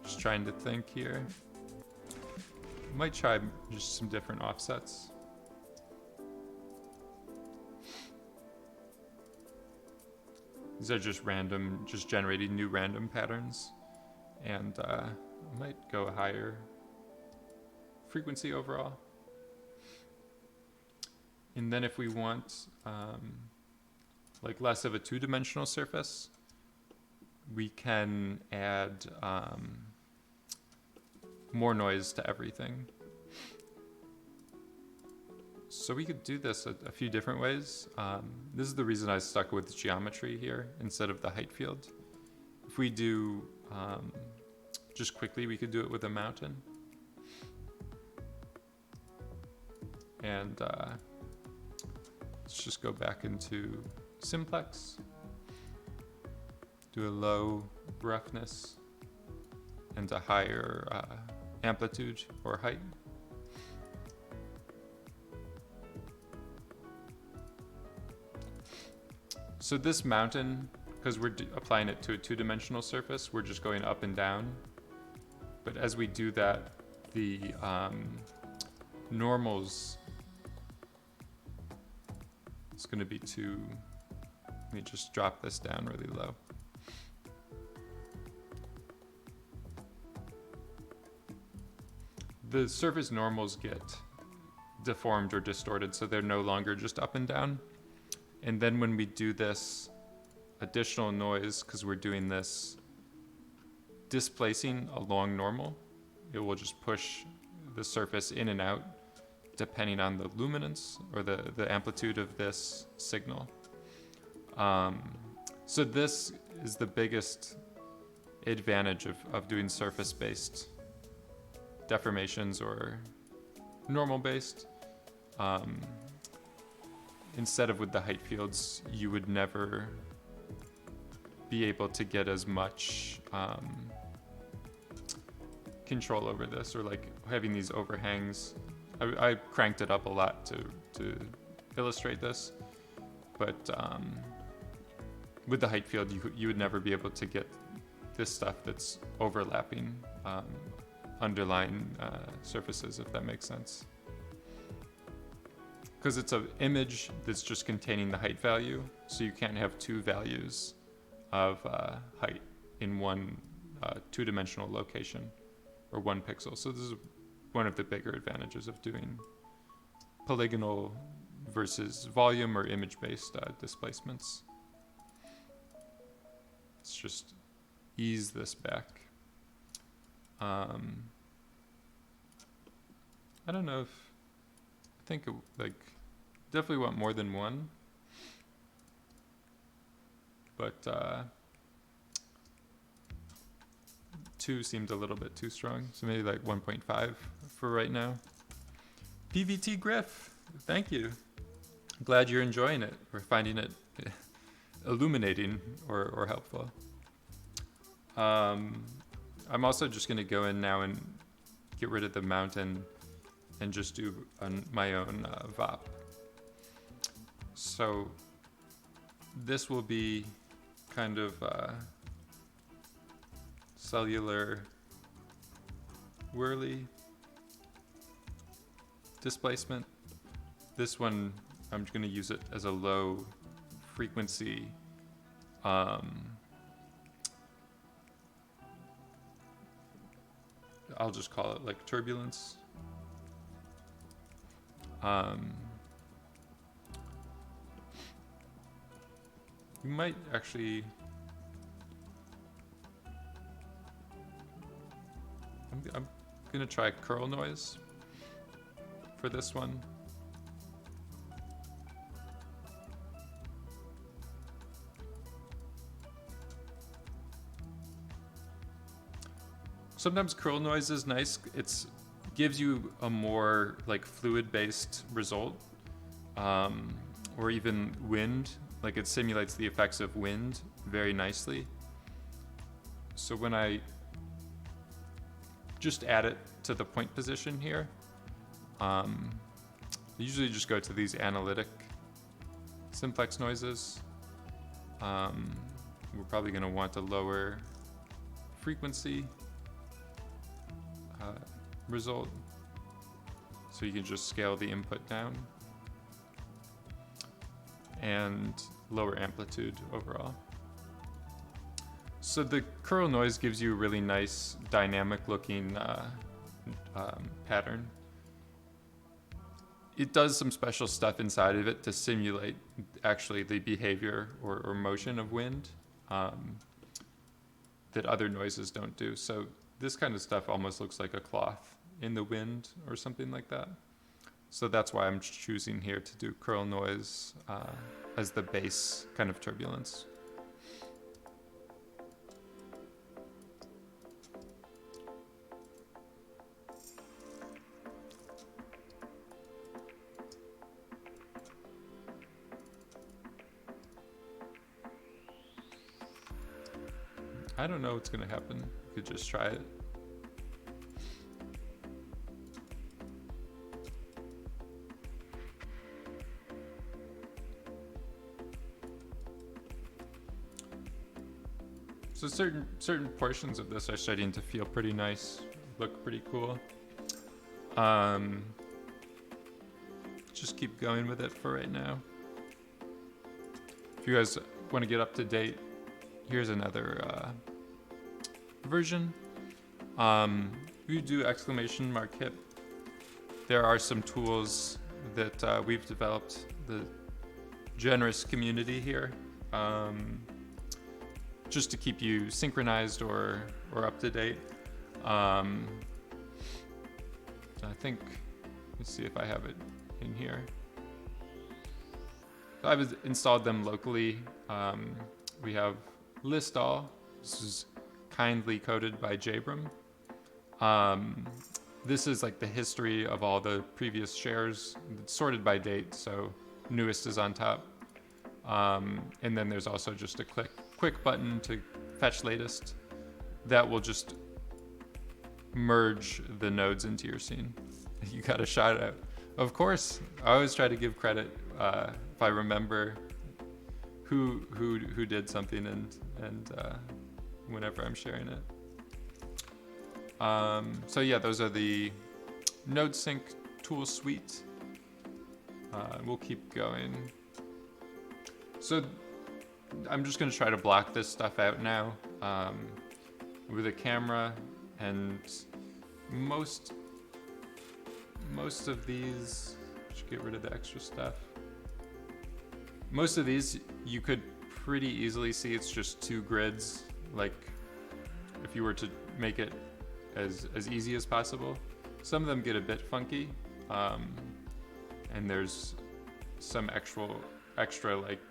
Speaker 1: Just trying to think here. Might try just some different offsets. These are just random, just generating new random patterns. And I might go higher frequency overall. And then if we want like less of a two-dimensional surface, we can add more noise to everything. So we could do this a few different ways. This is the reason I stuck with geometry here instead of the height field. If we do, just quickly, we could do it with a mountain. And let's just go back into simplex, do a low roughness and a higher amplitude or height. So this mountain, because we're applying it to a two-dimensional surface, we're just going up and down. But as we do that, the normals, it's going to be too, let me just drop this down really low. The surface normals get deformed or distorted, so they're no longer just up and down. And then when we do this additional noise, because we're doing this displacing along normal, it will just push the surface in and out depending on the luminance or the amplitude of this signal. So this is the biggest advantage of doing surface-based deformations or normal-based. Instead of with the height fields, you would never be able to get as much control over this, or like having these overhangs. I cranked it up a lot to illustrate this, but with the height field, you would never be able to get this stuff that's overlapping underlying surfaces, if that makes sense. Because it's an image that's just containing the height value, so you can't have two values of height in one two-dimensional location or one pixel. So this is one of the bigger advantages of doing polygonal versus volume or image-based displacements. Let's just ease this back. I don't know if, I think like definitely want more than one, but 2 seemed a little bit too strong, so maybe like 1.5 for right now. PVT Griff, thank you. Glad you're enjoying it or finding it illuminating or helpful. I'm also just going to go in now and get rid of the mountain and just do my own VOP. So this will be kind of cellular whirly displacement. This one, I'm just going to use it as a low frequency I'll just call it like turbulence. You might actually, I'm gonna try curl noise for this one. Sometimes curl noise is nice. It's gives you a more like fluid-based result, or even wind. Like it simulates the effects of wind very nicely. So when I just add it to the point position here, I usually just go to these analytic simplex noises. We're probably going to want a lower frequency result, so you can just scale the input down, and lower amplitude overall. So the curl noise gives you a really nice dynamic looking pattern. It does some special stuff inside of it to simulate actually the behavior or motion of wind that other noises don't do. So this kind of stuff almost looks like a cloth in the wind or something like that. So that's why I'm choosing here to do curl noise as the base kind of turbulence. I don't know what's gonna happen. You could just try it. So certain portions of this are starting to feel pretty nice, look pretty cool. Just keep going with it for right now. If you guys want to get up to date, here's another version. If you do !hip, there are some tools that we've developed, the generous community here, just to keep you synchronized or up to date. I think, let's see if I have it in here. So I've installed them locally. We have list all. This is kindly coded by Jabram. This is like the history of all the previous shares. It's sorted by date, so newest is on top. And then there's also just a quick button to fetch latest that will just merge the nodes into your scene. You got a shout out. Of course, I always try to give credit if I remember who did something and whenever I'm sharing it. So yeah, those are the node sync tool suite. We'll keep going. So I'm just going to try to block this stuff out now with a camera, and most of these, should get rid of the extra stuff. Most of these you could pretty easily see it's just two grids, like if you were to make it as easy as possible. Some of them get a bit funky, and there's some extra like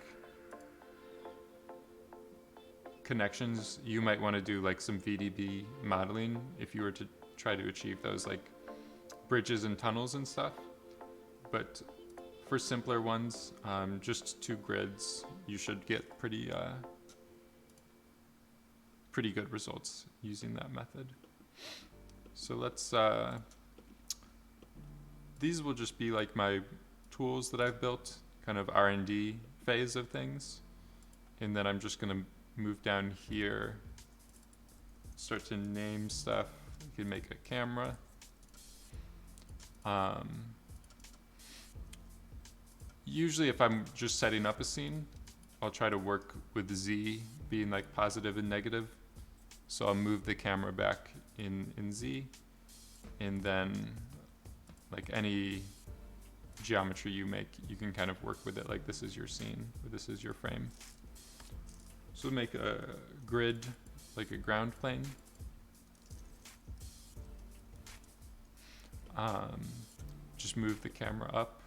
Speaker 1: connections, you might want to do like some VDB modeling if you were to try to achieve those like bridges and tunnels and stuff. But for simpler ones, just 2 grids, you should get pretty good results using that method. So let's, these will just be like my tools that I've built, kind of R&D phase of things. And then I'm just gonna move down here, start to name stuff. You can make a camera. Usually if I'm just setting up a scene, I'll try to work with Z being like positive and negative. So I'll move the camera back in Z, and then like any geometry you make, you can kind of work with it like this is your scene, or this is your frame. So we'll make a grid, like a ground plane. Just move the camera up.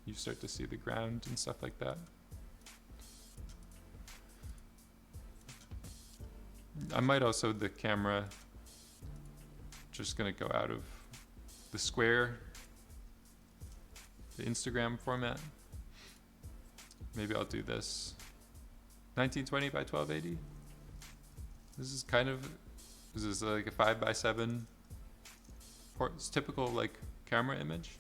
Speaker 1: You start to see the ground and stuff like that. I might also, the camera, just gonna go out of the square, the Instagram format. Maybe I'll do this 1920 by 1280. This is kind of, this is like a 5x7 it's typical like camera image.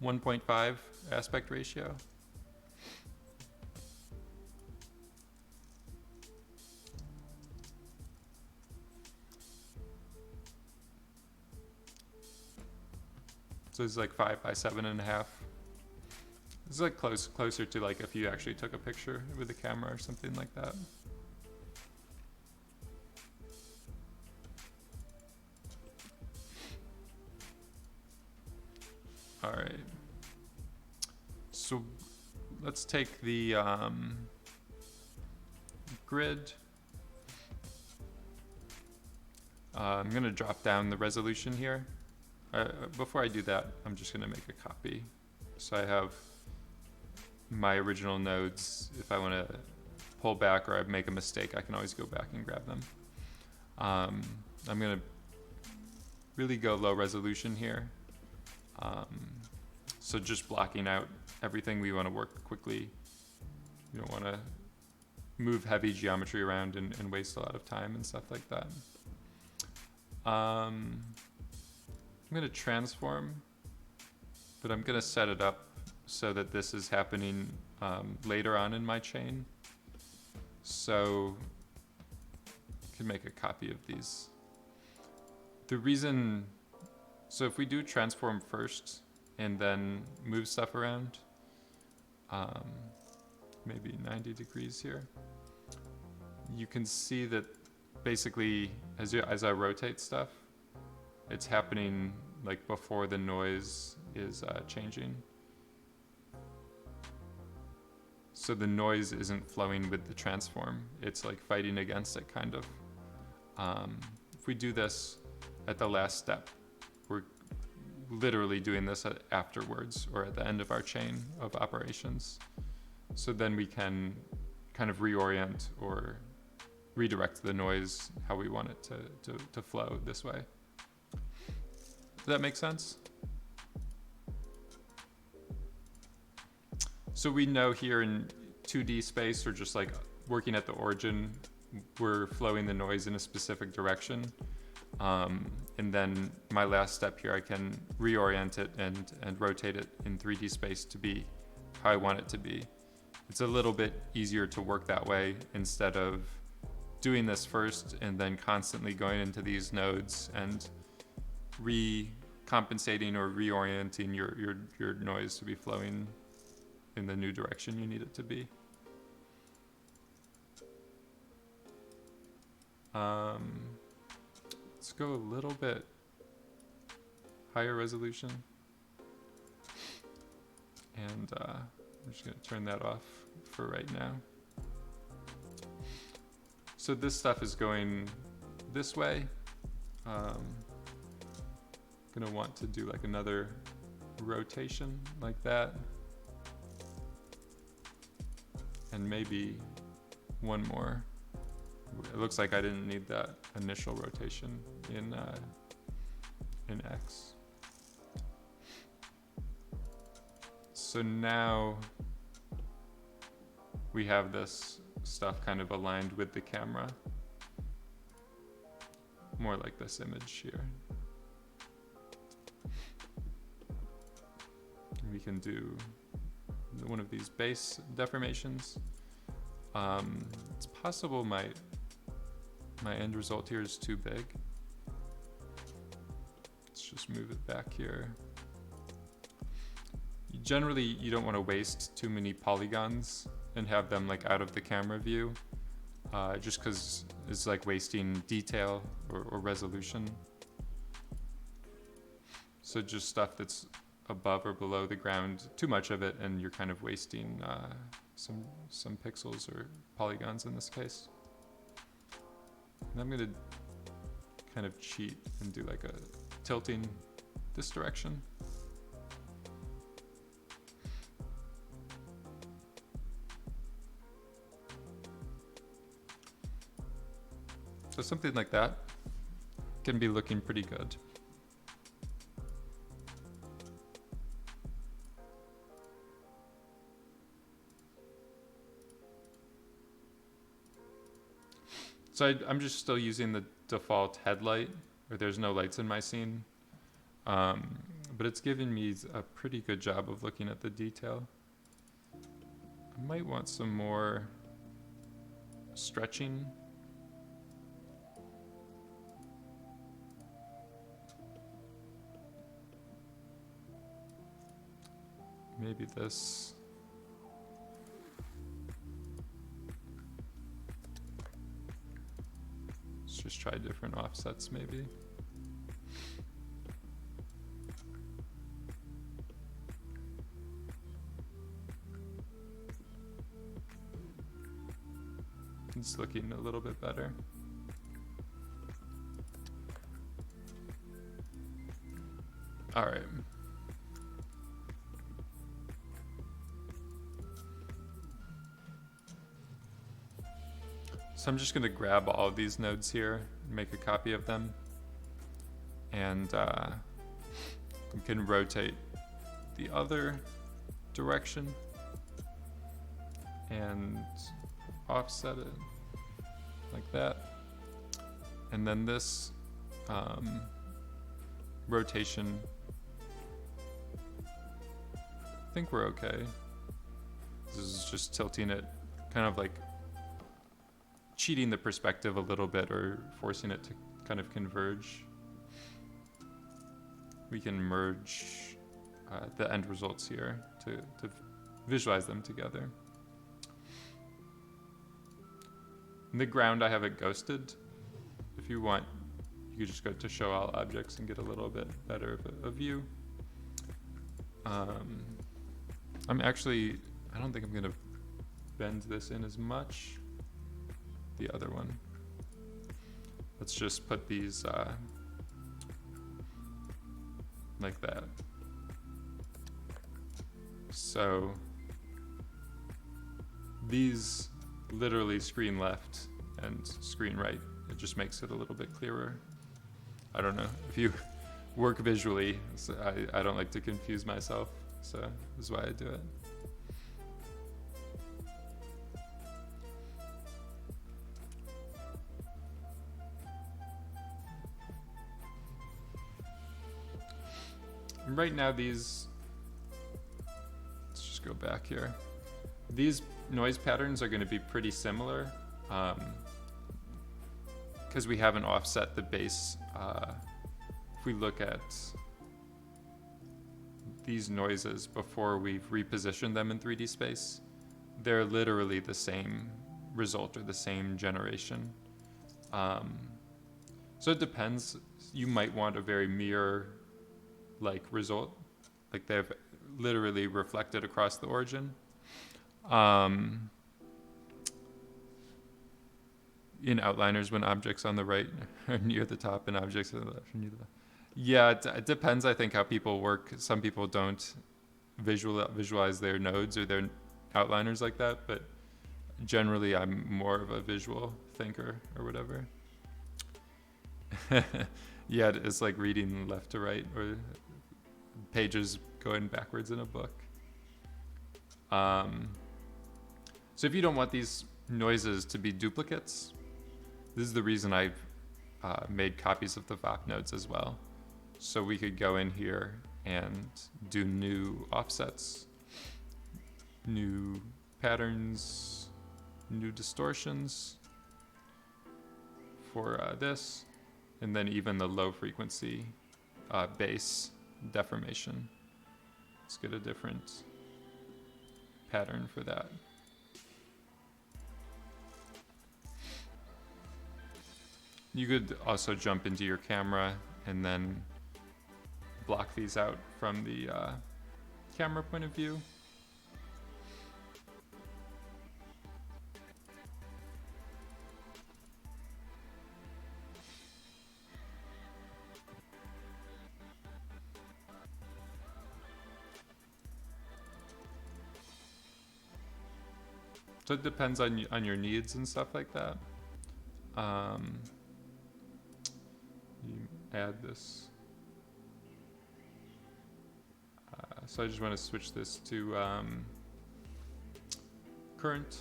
Speaker 1: .5 aspect ratio. So it's like 5 by 7.5. It's like closer to like if you actually took a picture with a camera or something like that. All right. So let's take the grid. I'm going to drop down the resolution here. Before I do that, I'm just going to make a copy. So I have my original nodes. If I want to pull back or I make a mistake, I can always go back and grab them. I'm going to really go low resolution here. So just blocking out everything we want to work quickly. You don't want to move heavy geometry around and waste a lot of time and stuff like that. I'm going to transform, but I'm going to set it up so that this is happening later on in my chain. So I can make a copy of these. The reason, so if we do transform first and then move stuff around, maybe 90 degrees here, you can see that basically as I rotate stuff, it's happening like before the noise is changing. So the noise isn't flowing with the transform, it's like fighting against it kind of. If we do this at the last step, we're literally doing this afterwards or at the end of our chain of operations. So then we can kind of reorient or redirect the noise how we want it to flow this way. Does that make sense? So we know here in 2D space, or just like working at the origin, we're flowing the noise in a specific direction. And then my last step here, I can reorient it and rotate it in 3D space to be how I want it to be. It's a little bit easier to work that way instead of doing this first and then constantly going into these nodes and recompensating or reorienting your noise to be flowing in the new direction you need it to be. Let's go a little bit higher resolution. And I'm just gonna turn that off for right now. So this stuff is going this way. Gonna want to do like another rotation like that. And maybe one more. It looks like I didn't need that initial rotation in X. So now we have this stuff kind of aligned with the camera. More like this image here. We can do one of these base deformations. It's possible my end result here is too big. Let's just move it back here. Generally, you don't want to waste too many polygons and have them like out of the camera view, just because it's like wasting detail or resolution. So just stuff that's above or below the ground, too much of it, and you're kind of wasting some pixels or polygons in this case. And I'm gonna kind of cheat and do like a tilting this direction. So something like that can be looking pretty good. So I'm just still using the default headlight, where there's no lights in my scene. But it's giving me a pretty good job of looking at the detail. I might want some more stretching. Maybe this. Let's just try different offsets maybe. It's looking a little bit better. All right. So I'm just going to grab all of these nodes here and make a copy of them. And we can rotate the other direction and offset it like that. And then this rotation, I think we're okay. This is just tilting it, kind of like cheating the perspective a little bit or forcing it to kind of converge. We can merge the end results here to visualize them together. In the ground, I have it ghosted. If you want, you could just go to show all objects and get a little bit better of a view. I don't think I'm gonna bend this in as much. The other one. Let's just put these like that. So these literally screen left and screen right. It just makes it a little bit clearer. I don't know if you work visually, so I don't like to confuse myself, so this is why I do it. And right now let's just go back here. These noise patterns are going to be pretty similar because we haven't offset the base. If we look at these noises before we've repositioned them in 3D space, they're literally the same result or the same generation. So it depends. You might want a very mirror-like result, like they've literally reflected across the origin. In outliners, when objects on the right are near the top and objects on the left are near the left. Yeah, it depends, I think, how people work. Some people don't visualize their nodes or their outliners like that, but generally I'm more of a visual thinker or whatever. Yeah, it's like reading left to right or pages going backwards in a book. Um, so if you don't want these noises to be duplicates, this is the reason I've made copies of the VOP nodes as well. So we could go in here and do new offsets, new patterns, new distortions for this, and then even the low frequency bass deformation. Let's get a different pattern for that. You could also jump into your camera and then block these out from the camera point of view. So it depends on your needs and stuff like that. You add this. So I just want to switch this to current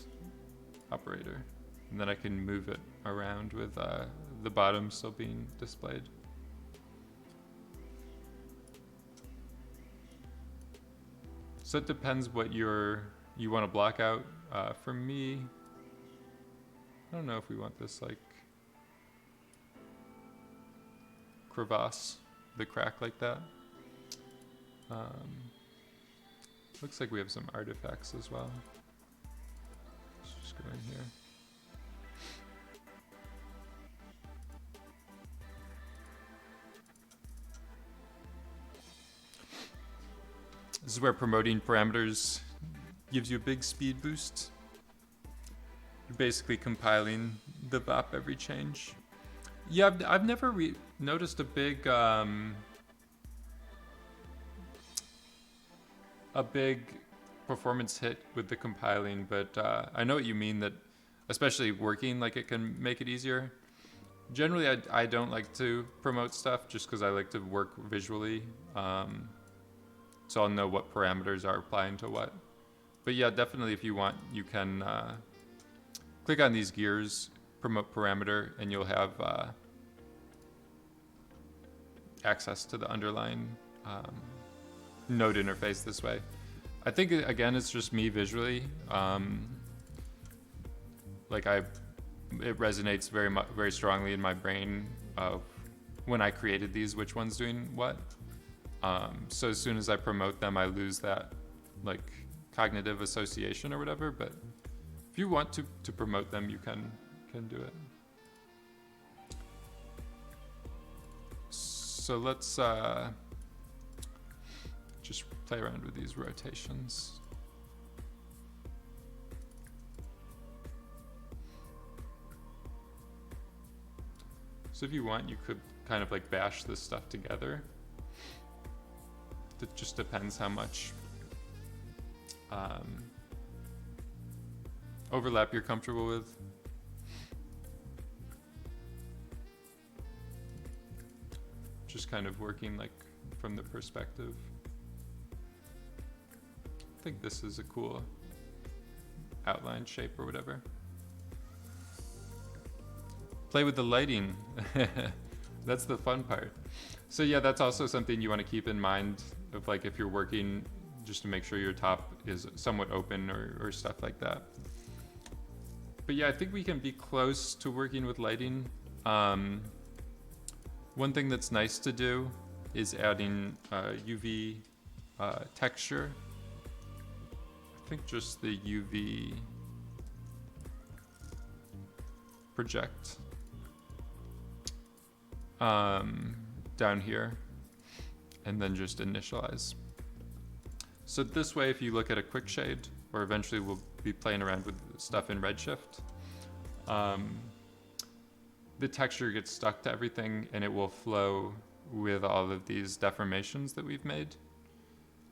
Speaker 1: operator, and then I can move it around with the bottom still being displayed. So it depends what you want to block out. For me, I don't know if we want this like crevasse, the crack like that. Looks like we have some artifacts as well. Let's just go in here. This is where promoting parameters gives you a big speed boost. You're basically compiling the VOP every change. Yeah, I've never noticed a big performance hit with the compiling, but I know what you mean, that especially working, like it can make it easier. Generally, I don't like to promote stuff just because I like to work visually. So I'll know what parameters are applying to what. But yeah, definitely if you want, you can click on these gears, promote parameter, and you'll have access to the underlying node interface this way. I think, again, it's just me visually. It resonates very strongly in my brain of when I created these, which one's doing what. So as soon as I promote them, I lose that like cognitive association or whatever. But if you want to promote them, you can do it. So let's just play around with these rotations. So if you want, you could kind of like bash this stuff together. It just depends how much overlap you're comfortable with. Just kind of working like from the perspective. I think this is a cool outline shape or whatever. Play with the lighting. That's the fun part. So yeah, that's also something you want to keep in mind of like if you're working, just to make sure your top is somewhat open or stuff like that. But yeah, I think we can be close to working with lighting. One thing that's nice to do is adding UV texture. I think just the UV project down here, and then just initialize. So this way, if you look at a quick shade, or eventually we'll be playing around with stuff in Redshift, the texture gets stuck to everything and it will flow with all of these deformations that we've made.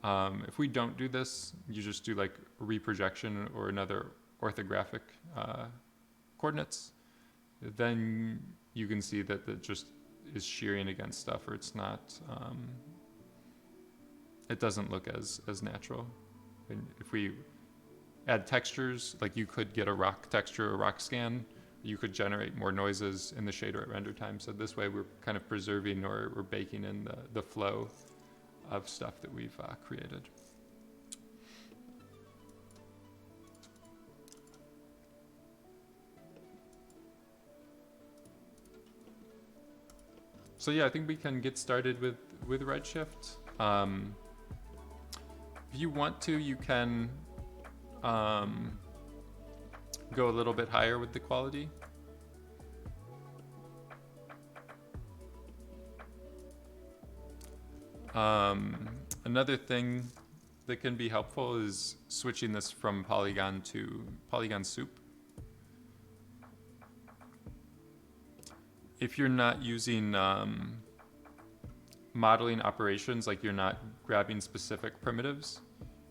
Speaker 1: If we don't do this, you just do like reprojection or another orthographic coordinates, then you can see that it just is shearing against stuff, or it's not, it doesn't look as natural. And if we add textures, like you could get a rock texture, a rock scan, you could generate more noises in the shader at render time. So this way we're kind of preserving, or we're baking in the flow of stuff that we've created. So yeah, I think we can get started with Redshift. If you want to, you can go a little bit higher with the quality. Another thing that can be helpful is switching this from polygon to polygon soup. If you're not using modeling operations, like you're not grabbing specific primitives,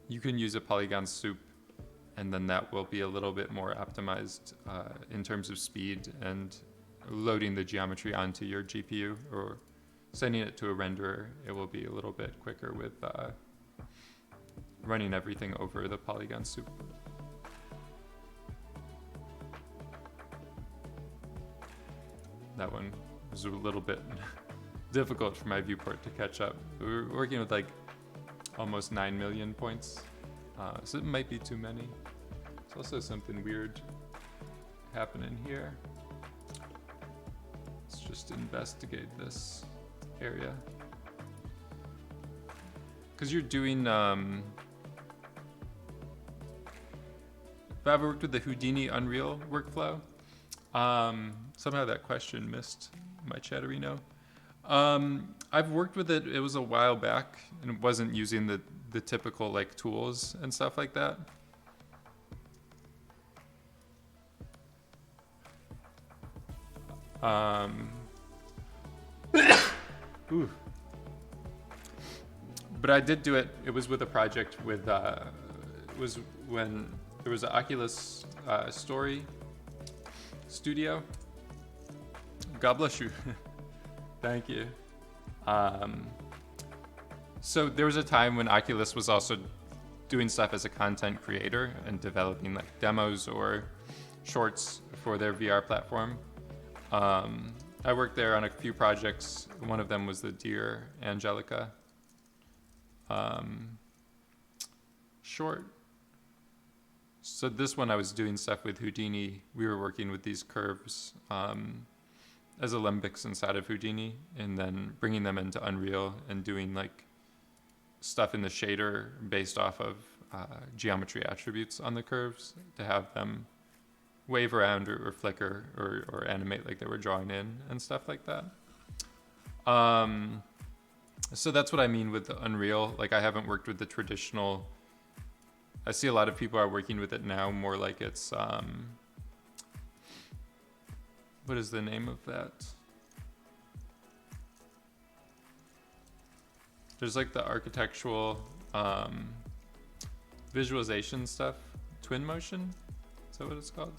Speaker 1: you can use a polygon soup, and then that will be a little bit more optimized in terms of speed and loading the geometry onto your GPU or sending it to a renderer. It will be a little bit quicker with running everything over the polygon soup. That one was a little bit difficult for my viewport to catch up. We were working with like almost 9 million points, so it might be too many. There's also something weird happening here. Let's just investigate this area. Because you're doing, if I ever worked with the Houdini Unreal workflow, somehow that question missed my Chatterino. I've worked with it. It was a while back, and it wasn't using the typical like tools and stuff like that. Ooh. But I did do it. It was with a project with. It was when there was an Oculus Story Studio. God bless you. Thank you. So there was a time when Oculus was also doing stuff as a content creator and developing like demos or shorts for their VR platform. I worked there on a few projects. One of them was the Dear Angelica short. So this one I was doing stuff with Houdini. We were working with these curves as alembics inside of Houdini, and then bringing them into Unreal and doing like stuff in the shader based off of geometry attributes on the curves to have them wave around or flicker or animate like they were drawing in and stuff like that. So that's what I mean with the Unreal. Like I haven't worked with the traditional. I see a lot of people are working with it now more like it's what is the name of that? There's like the architectural visualization stuff, Twinmotion, is that what it's called?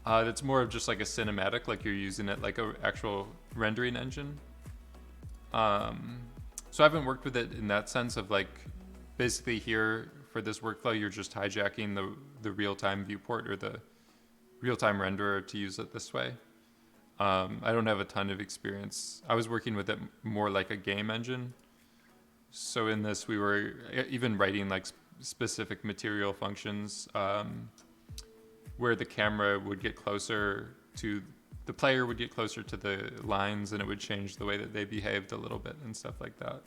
Speaker 1: It's more of just like a cinematic, like you're using it like an actual rendering engine. So I haven't worked with it in that sense of like, basically here for this workflow, you're just hijacking the real-time viewport or the real-time renderer to use it this way. I don't have a ton of experience. I was working with it more like a game engine. So in this, we were even writing like specific material functions where the camera would get closer to, the player would get closer to the lines and it would change the way that they behaved a little bit and stuff like that.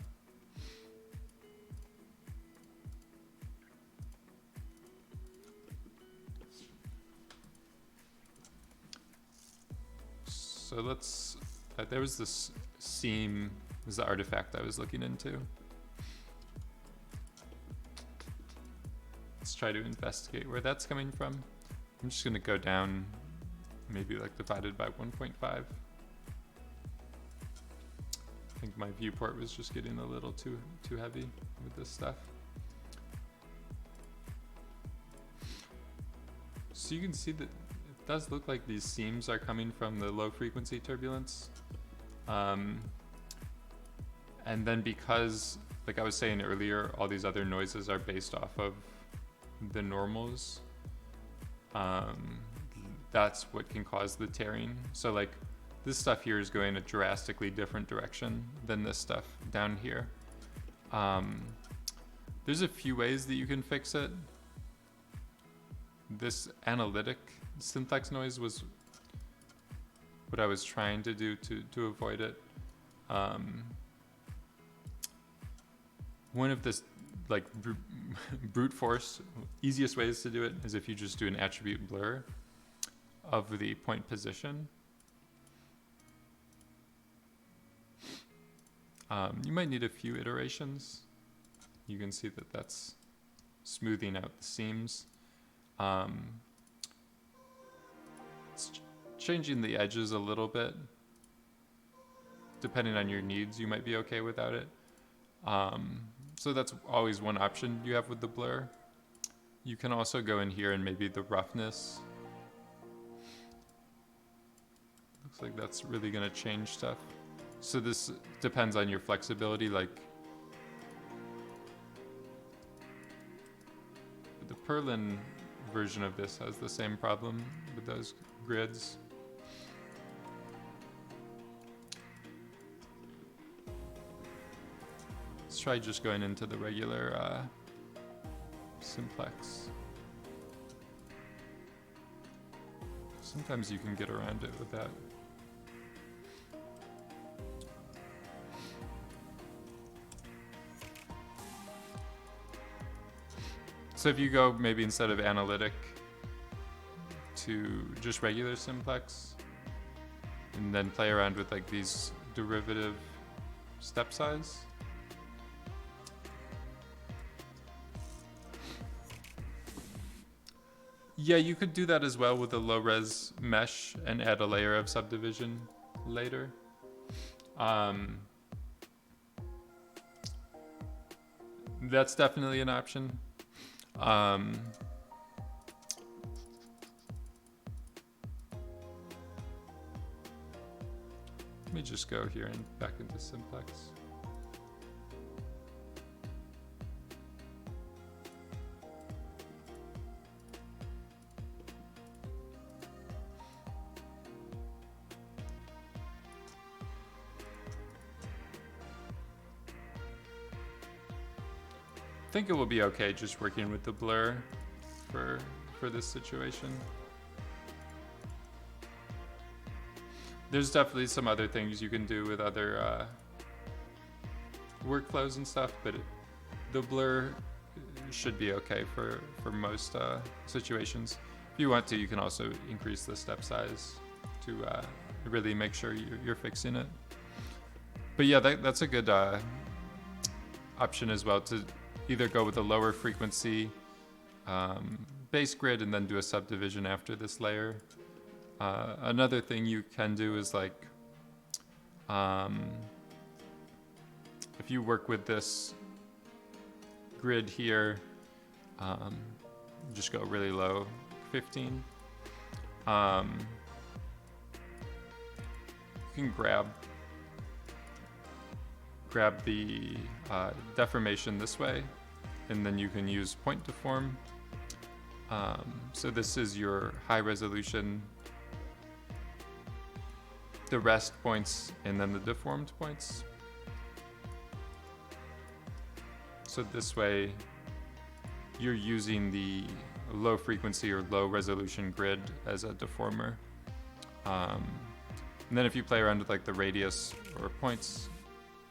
Speaker 1: So let's, there was this seam, was the artifact I was looking into. Let's try to investigate where that's coming from. I'm just gonna go down, maybe like divided by 1.5. think my viewport was just getting a little too heavy with this stuff. So you can see that it does look like these seams are coming from the low frequency turbulence. And then because, like I was saying earlier, all these other noises are based off of the normals, that's what can cause the tearing. So like this stuff here is going a drastically different direction than this stuff down here. There's a few ways that you can fix it. This analytic simplex noise was what I was trying to do to avoid it. One of this like brute force easiest ways to do it is if you just do an attribute blur of the point position. You might need a few iterations. You can see that that's smoothing out the seams. It's changing the edges a little bit. Depending on your needs, you might be okay without it. So that's always one option you have with the blur. You can also go in here and maybe the roughness. Looks like that's really gonna change stuff. So this depends on your flexibility, like the Perlin version of this has the same problem with those grids. Let's try just going into the regular simplex. Sometimes you can get around it with that. So if you go maybe instead of analytic to just regular simplex, and then play around with like these derivative step size. Yeah, you could do that as well with a low res mesh and add a layer of subdivision later. That's definitely an option. Let me just go here and back into simplex. I think it will be okay just working with the blur for this situation. There's definitely some other things you can do with other workflows and stuff, but the blur should be okay for most situations. If you want to, you can also increase the step size to really make sure you're fixing it. But yeah, that's a good option as well, to either go with a lower frequency base grid and then do a subdivision after this layer. Another thing you can do is like, if you work with this grid here, just go really low, 15. You can grab the deformation this way, and then you can use point deform. So this is your high resolution, the rest points, and then the deformed points. So this way you're using the low frequency or low resolution grid as a deformer. And then if you play around with like the radius or points,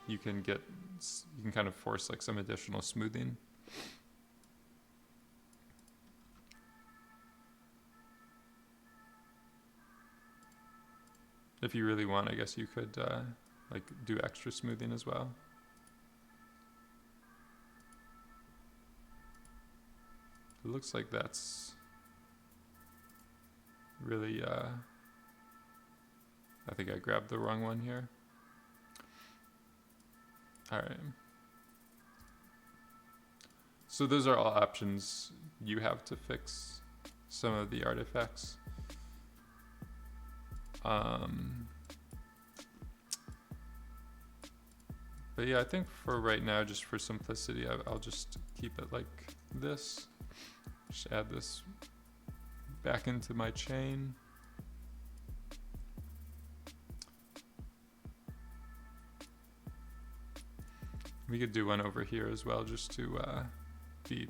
Speaker 1: you can kind of force like some additional smoothing. If you really want, I guess you could like do extra smoothing as well. It looks like that's really, I think I grabbed the wrong one here. All right. So those are all options you have to fix some of the artifacts. But yeah, I think for right now, just for simplicity, I'll just keep it like this. Just add this back into my chain. We could do one over here as well, just to be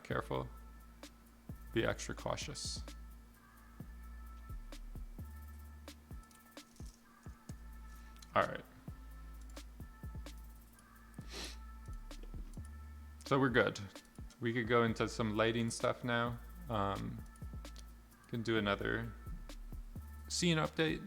Speaker 1: careful, be extra cautious. All right. So we're good. We could go into some lighting stuff now. Can do another scene update.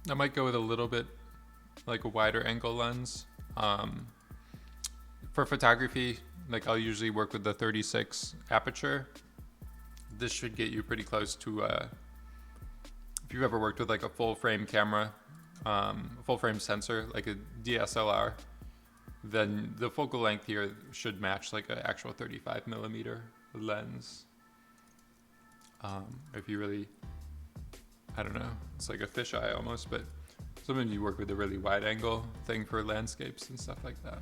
Speaker 1: I might go with a little bit like a wider angle lens. For photography, like I'll usually work with the 36 aperture. This should get you pretty close to, if you've ever worked with like a full frame camera, a full frame sensor, like a DSLR, then the focal length here should match like an actual 35 millimeter lens. If you really, I don't know, it's like a fisheye almost, but sometimes you work with a really wide angle thing for landscapes and stuff like that.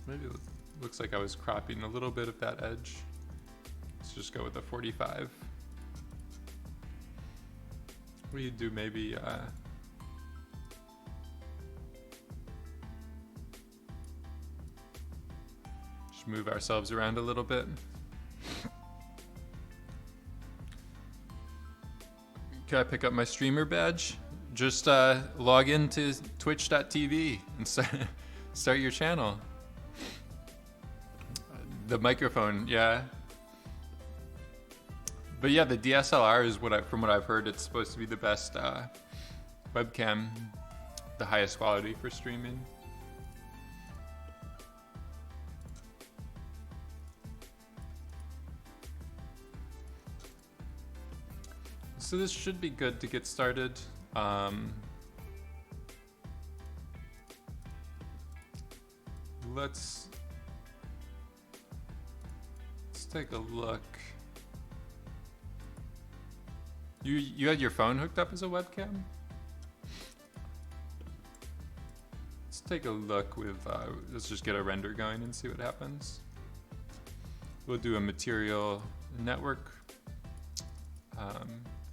Speaker 1: Maybe it looks like I was cropping a little bit of that edge. Let's just go with the 45. We do maybe just move ourselves around a little bit. Can I pick up my streamer badge? Just log into twitch.tv and start your channel. The microphone, yeah. But yeah, the DSLR is from what I've heard, it's supposed to be the best webcam, the highest quality for streaming. So this should be good to get started. Let's take a look. You had your phone hooked up as a webcam? Let's take a look with, let's just get a render going and see what happens. We'll do a material network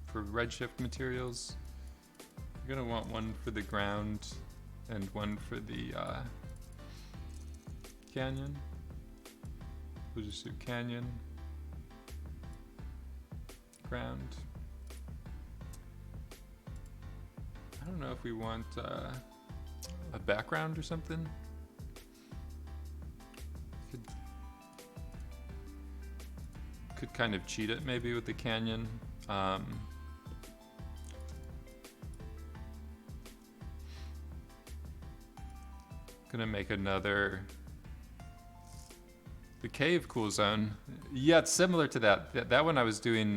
Speaker 1: for redshift materials. You're gonna want one for the ground and one for the canyon. We'll just do canyon, ground. I don't know if we want a background or something. Could kind of cheat it maybe with the canyon. Gonna make another, the cave cool zone. Yeah, it's similar to that. That one I was doing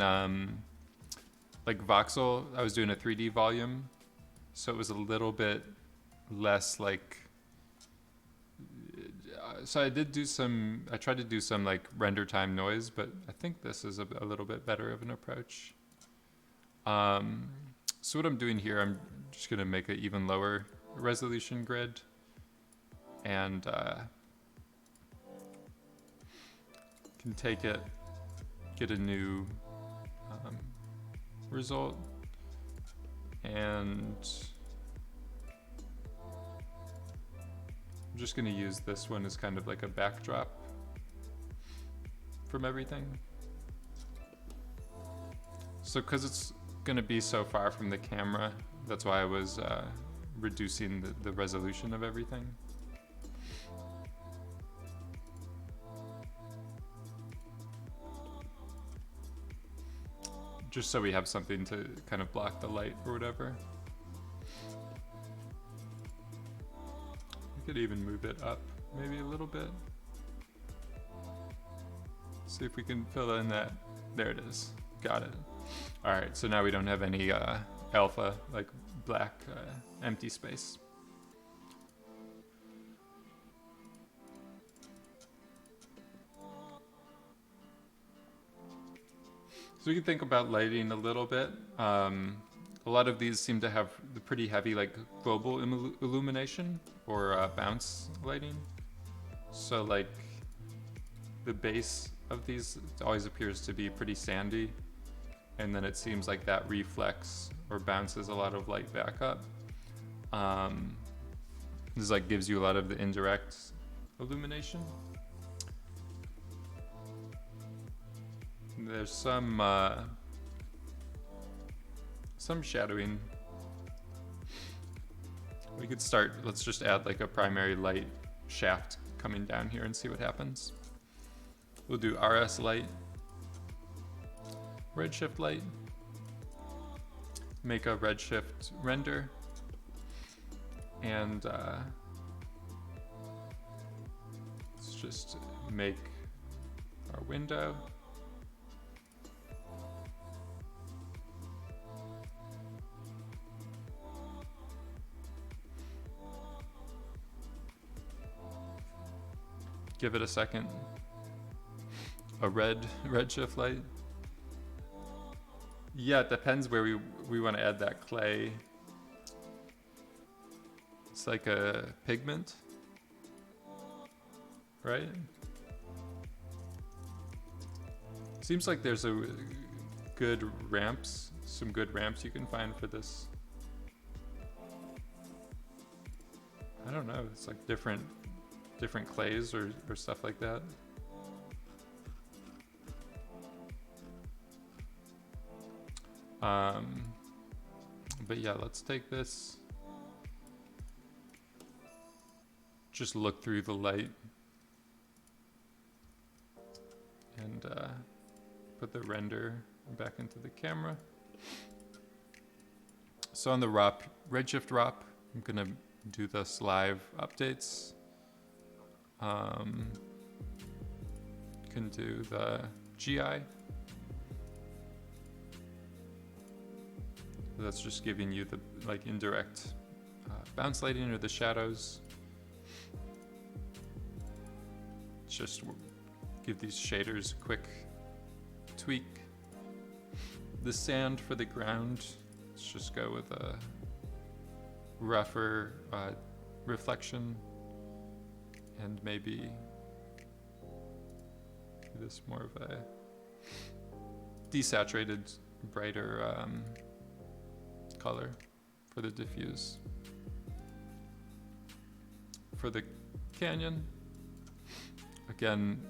Speaker 1: like voxel. I was doing a 3D volume, so it was a little bit less like. So I tried to do some like render time noise, but I think this is a little bit better of an approach. So what I'm doing here, I'm just gonna make an even lower resolution grid, and can take it, get a new result, and I'm just gonna use this one as kind of like a backdrop from everything. So because it's gonna be so far from the camera, that's why I was reducing the resolution of everything. just so we have something to kind of block the light or whatever. We could even move it up maybe a little bit. See if we can fill in that. There it is. Got it. All right, so now we don't have any alpha, like black empty space. So we can think about lighting a little bit. A lot of these seem to have the pretty heavy like global illumination or bounce lighting. So like the base of these always appears to be pretty sandy, and then it seems like that reflects or bounces a lot of light back up. This like gives you a lot of the indirect illumination. There's some shadowing. We could start, let's just add like a primary light shaft coming down here and see what happens. We'll do RS light, redshift light, make a redshift render, and let's just make our window. Give it a second. A redshift light. Yeah, it depends where we want to add that clay. It's like a pigment, right? Seems like there's some good ramps you can find for this. I don't know, it's like different clays or stuff like that. But yeah, let's take this. Just look through the light and put the render back into the camera. So on the redshift ROP, I'm gonna do this live updates. Can do the GI. That's just giving you the like indirect bounce lighting or the shadows. Just give these shaders a quick tweak. The sand for the ground, let's just go with a rougher reflection, and maybe this more of a desaturated, brighter color for the diffuse. For the canyon, again,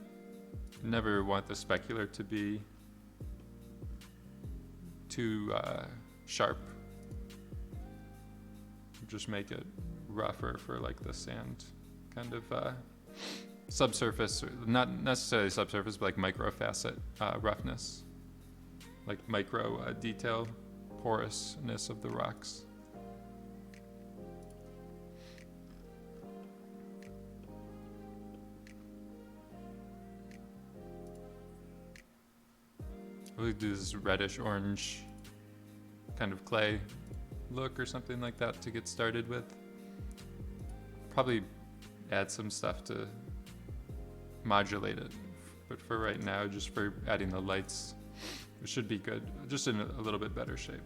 Speaker 1: never want the specular to be too sharp. Just make it rougher for like the sand kind of subsurface, or not necessarily subsurface, but like micro facet roughness, like micro detail, porousness of the rocks. We'll do this reddish orange kind of clay look or something like that to get started with. Probably add some stuff to modulate it, but for right now, just for adding the lights, it should be good, just in a little bit better shape.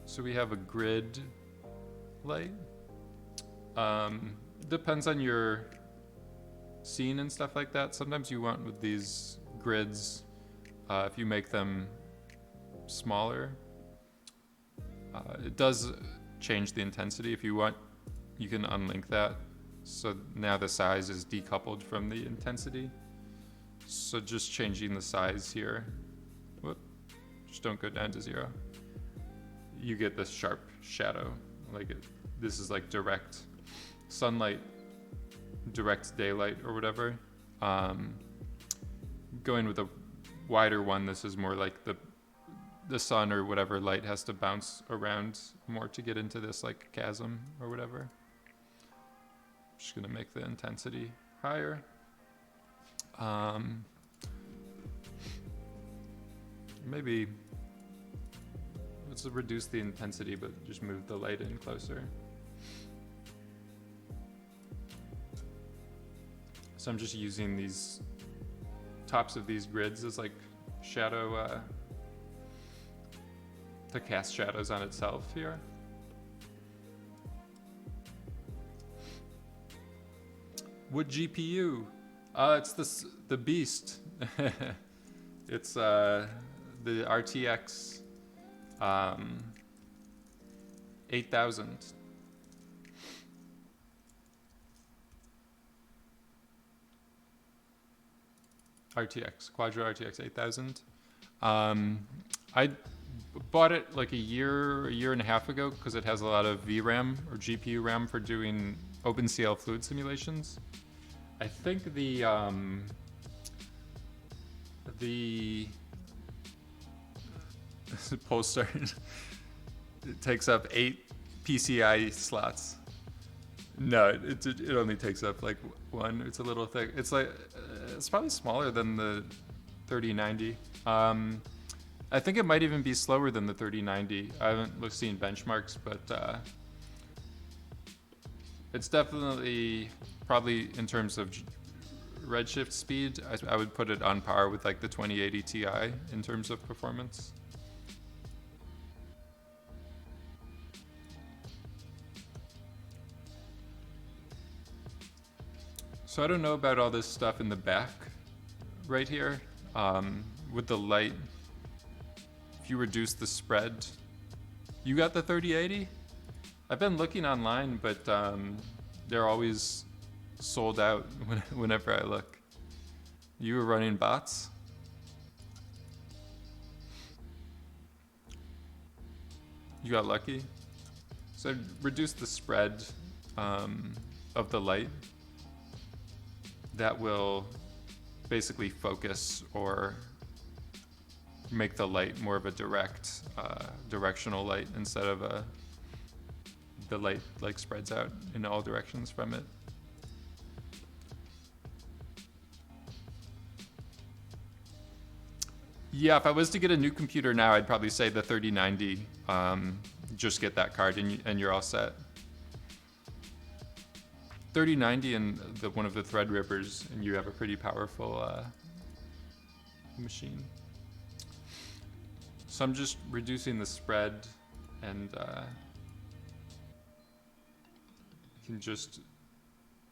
Speaker 1: So we have a grid light. Depends on your scene and stuff like that. Sometimes you want with these grids, if you make them smaller, it does change the intensity. If you want, you can unlink that. So now the size is decoupled from the intensity. So just changing the size here, whoop, just don't go down to 0. You get this sharp shadow. Like this is like direct sunlight direct daylight or whatever. Going with a wider one, this is more like the sun or whatever light has to bounce around more to get into this like chasm or whatever. Just gonna make the intensity higher. Maybe let's reduce the intensity, but just move the light in closer. So I'm just using these tops of these grids as like shadow, to cast shadows on itself here. What GPU? It's the beast. It's the RTX 8000. RTX, Quadro RTX 8000. I bought it like a year and a half ago because it has a lot of VRAM or GPU RAM for doing OpenCL fluid simulations. I think the Polestar it takes up 8 PCI slots. No, it only takes up like one. It's a little thick. It's like it's probably smaller than the 3090. I think it might even be slower than the 3090. I haven't seen benchmarks, but it's definitely probably in terms of redshift speed. I would put it on par with like the 2080 Ti in terms of performance. So I don't know about all this stuff in the back right here. With the light, if you reduce the spread, you got the 3080? I've been looking online, but they're always sold out whenever I look. You were running bots? You got lucky? So reduce the spread of the light. That will basically focus or make the light more of a direct, directional light instead of the light like spreads out in all directions from it. Yeah, if I was to get a new computer now, I'd probably say the 3090. Just get that card and you're all set. 3090 and one of the Threadrippers, and you have a pretty powerful machine. So I'm just reducing the spread, and you can just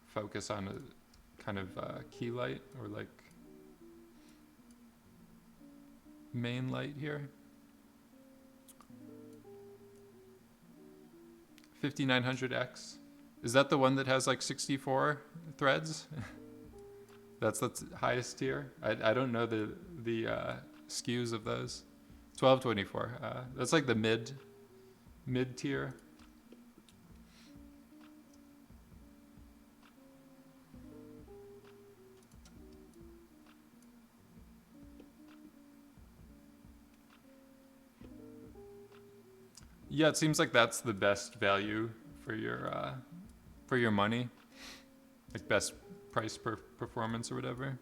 Speaker 1: focus on a kind of key light or like main light here. 5900X. Is that the one that has like 64 threads? That's the highest tier. I don't know the SKUs of those. 1224. That's like the mid tier. Yeah, it seems like that's the best value for your money, like best price per performance or whatever.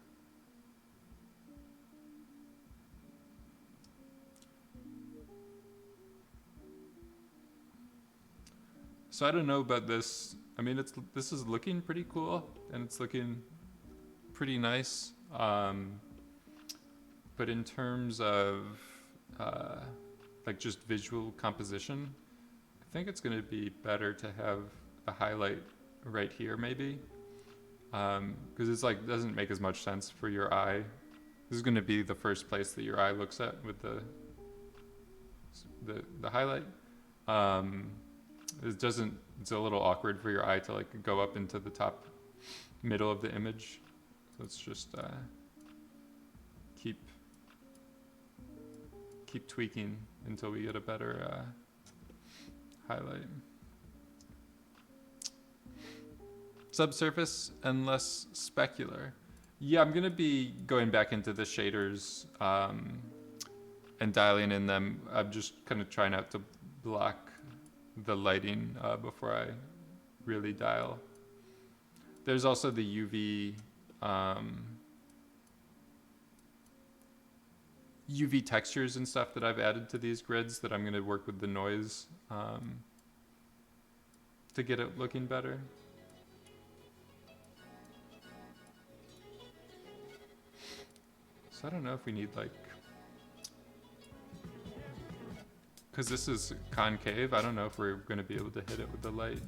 Speaker 1: So I don't know about this. I mean, this is looking pretty cool and it's looking pretty nice. But in terms of like just visual composition, I think it's going to be better to have a highlight right here maybe, because it's like doesn't make as much sense for your eye. This is going to be the first place that your eye looks at with the highlight. It doesn't. It's a little awkward for your eye to like go up into the top middle of the image. So let's just keep tweaking until we get a better highlight. subsurface and less specular. Yeah, I'm gonna be going back into the shaders and dialing in them. I'm just kind of trying not to block the lighting before I really dial. There's also the UV UV textures and stuff that I've added to these grids that I'm going to work with the noise to get it looking better. So I don't know if we need like, because this is concave, I don't know if we're going to be able to hit it with the light.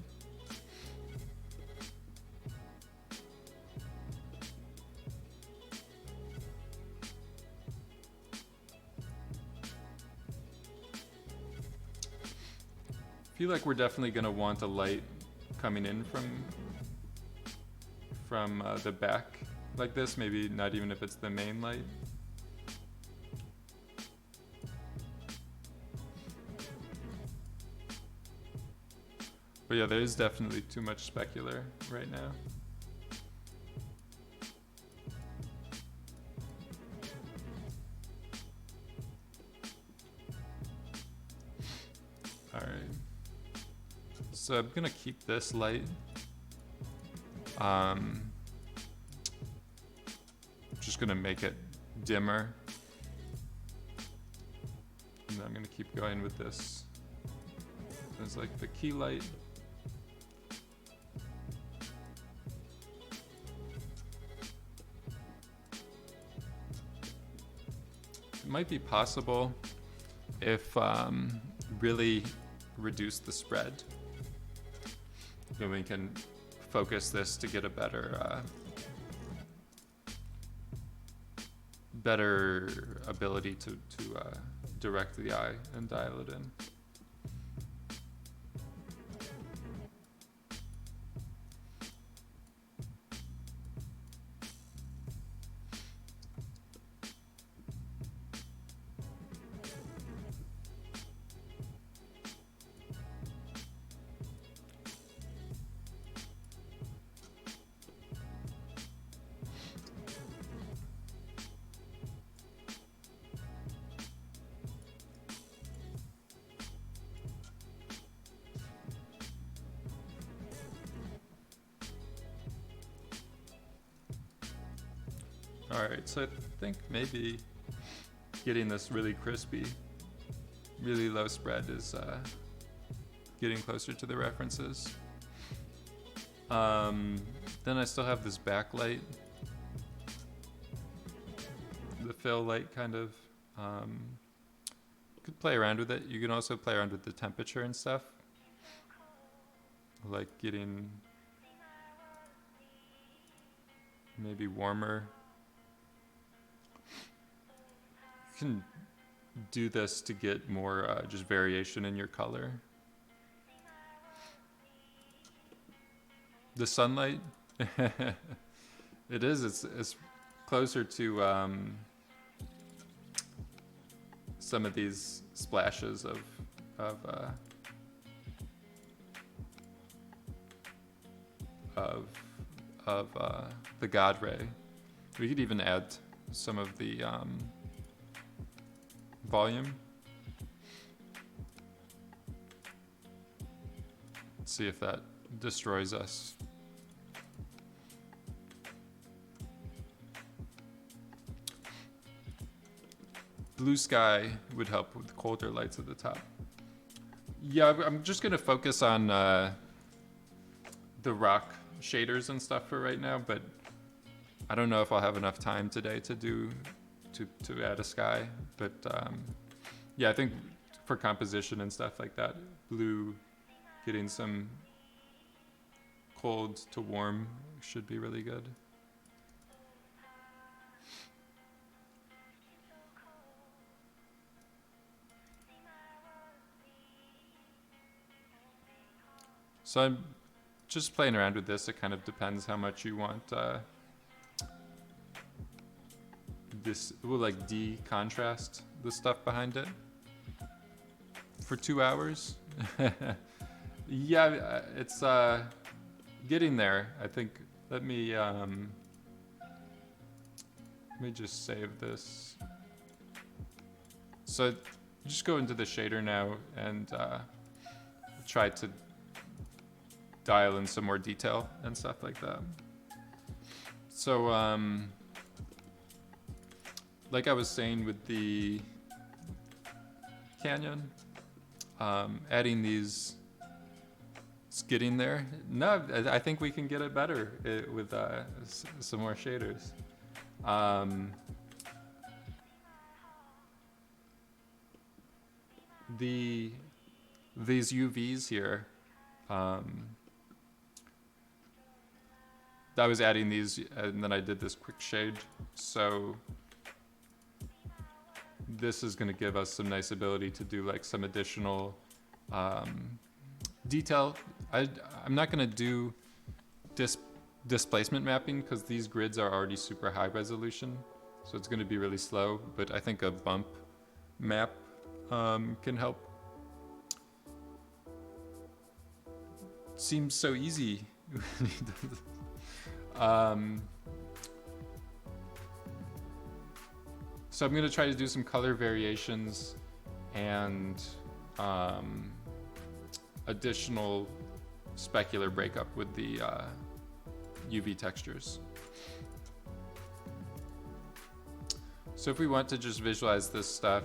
Speaker 1: I feel like we're definitely going to want a light coming in from the back like this, maybe not even if it's the main light. But yeah, there is definitely too much specular right now. All right. So I'm gonna keep this light. Just gonna make it dimmer. And then I'm gonna keep going with this. There's like the key light. It might be possible if really reduce the spread. Then we can focus this to get a better better ability to direct the eye and dial it in. Alright, so I think maybe getting this really crispy, really low spread is getting closer to the references. Then I still have this backlight, the fill light kind of. Could play around with it. You can also play around with the temperature and stuff, like getting maybe warmer. You can do this to get more just variation in your color. The sunlight, it is. It's closer to some of these splashes of the God ray. We could even add some of the volume. Let's see if that destroys us. Blue sky would help with colder lights at the top. Yeah, I'm just gonna focus on the rock shaders and stuff for right now, but I don't know if I'll have enough time today to add a sky. But yeah, I think for composition and stuff like that, blue, getting some cold to warm should be really good. So I'm just playing around with this. It kind of depends how much you want this will like de-contrast the stuff behind it for 2 hours. Yeah, it's getting there. I think, let me just save this. So just go into the shader now and try to dial in some more detail and stuff like that. So like I was saying with the canyon, adding these, it's getting there. No, I think we can get it better with some more shaders. These UVs here, I was adding these and then I did this quick shade. So this is going to give us some nice ability to do like some additional detail. I'm not going to do displacement mapping because these grids are already super high resolution. So it's going to be really slow, but I think a bump map can help. Seems so easy. So I'm going to try to do some color variations and additional specular breakup with the UV textures. So if we want to just visualize this stuff,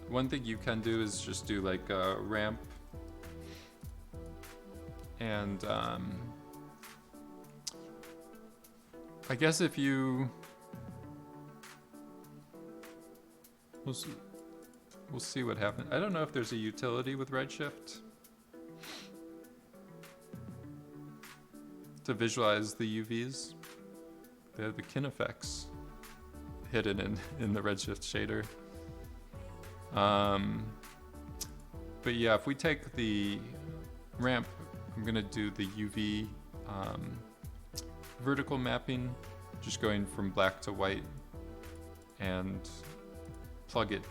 Speaker 1: one thing you can do is just do like a ramp and I guess if you, we'll see what happens. I don't know if there's a utility with Redshift to visualize the UVs. They have the kin effects hidden in the Redshift shader. But yeah, if we take the ramp, I'm gonna do the UV vertical mapping, just going from black to white and plug it,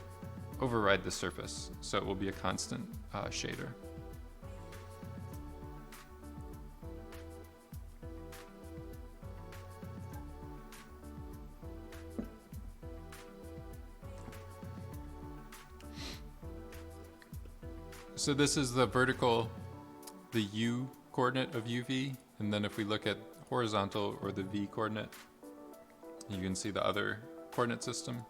Speaker 1: override the surface, so it will be a constant shader. So this is the vertical, the U coordinate of UV, and then if we look at horizontal or the V coordinate, you can see the other coordinate system.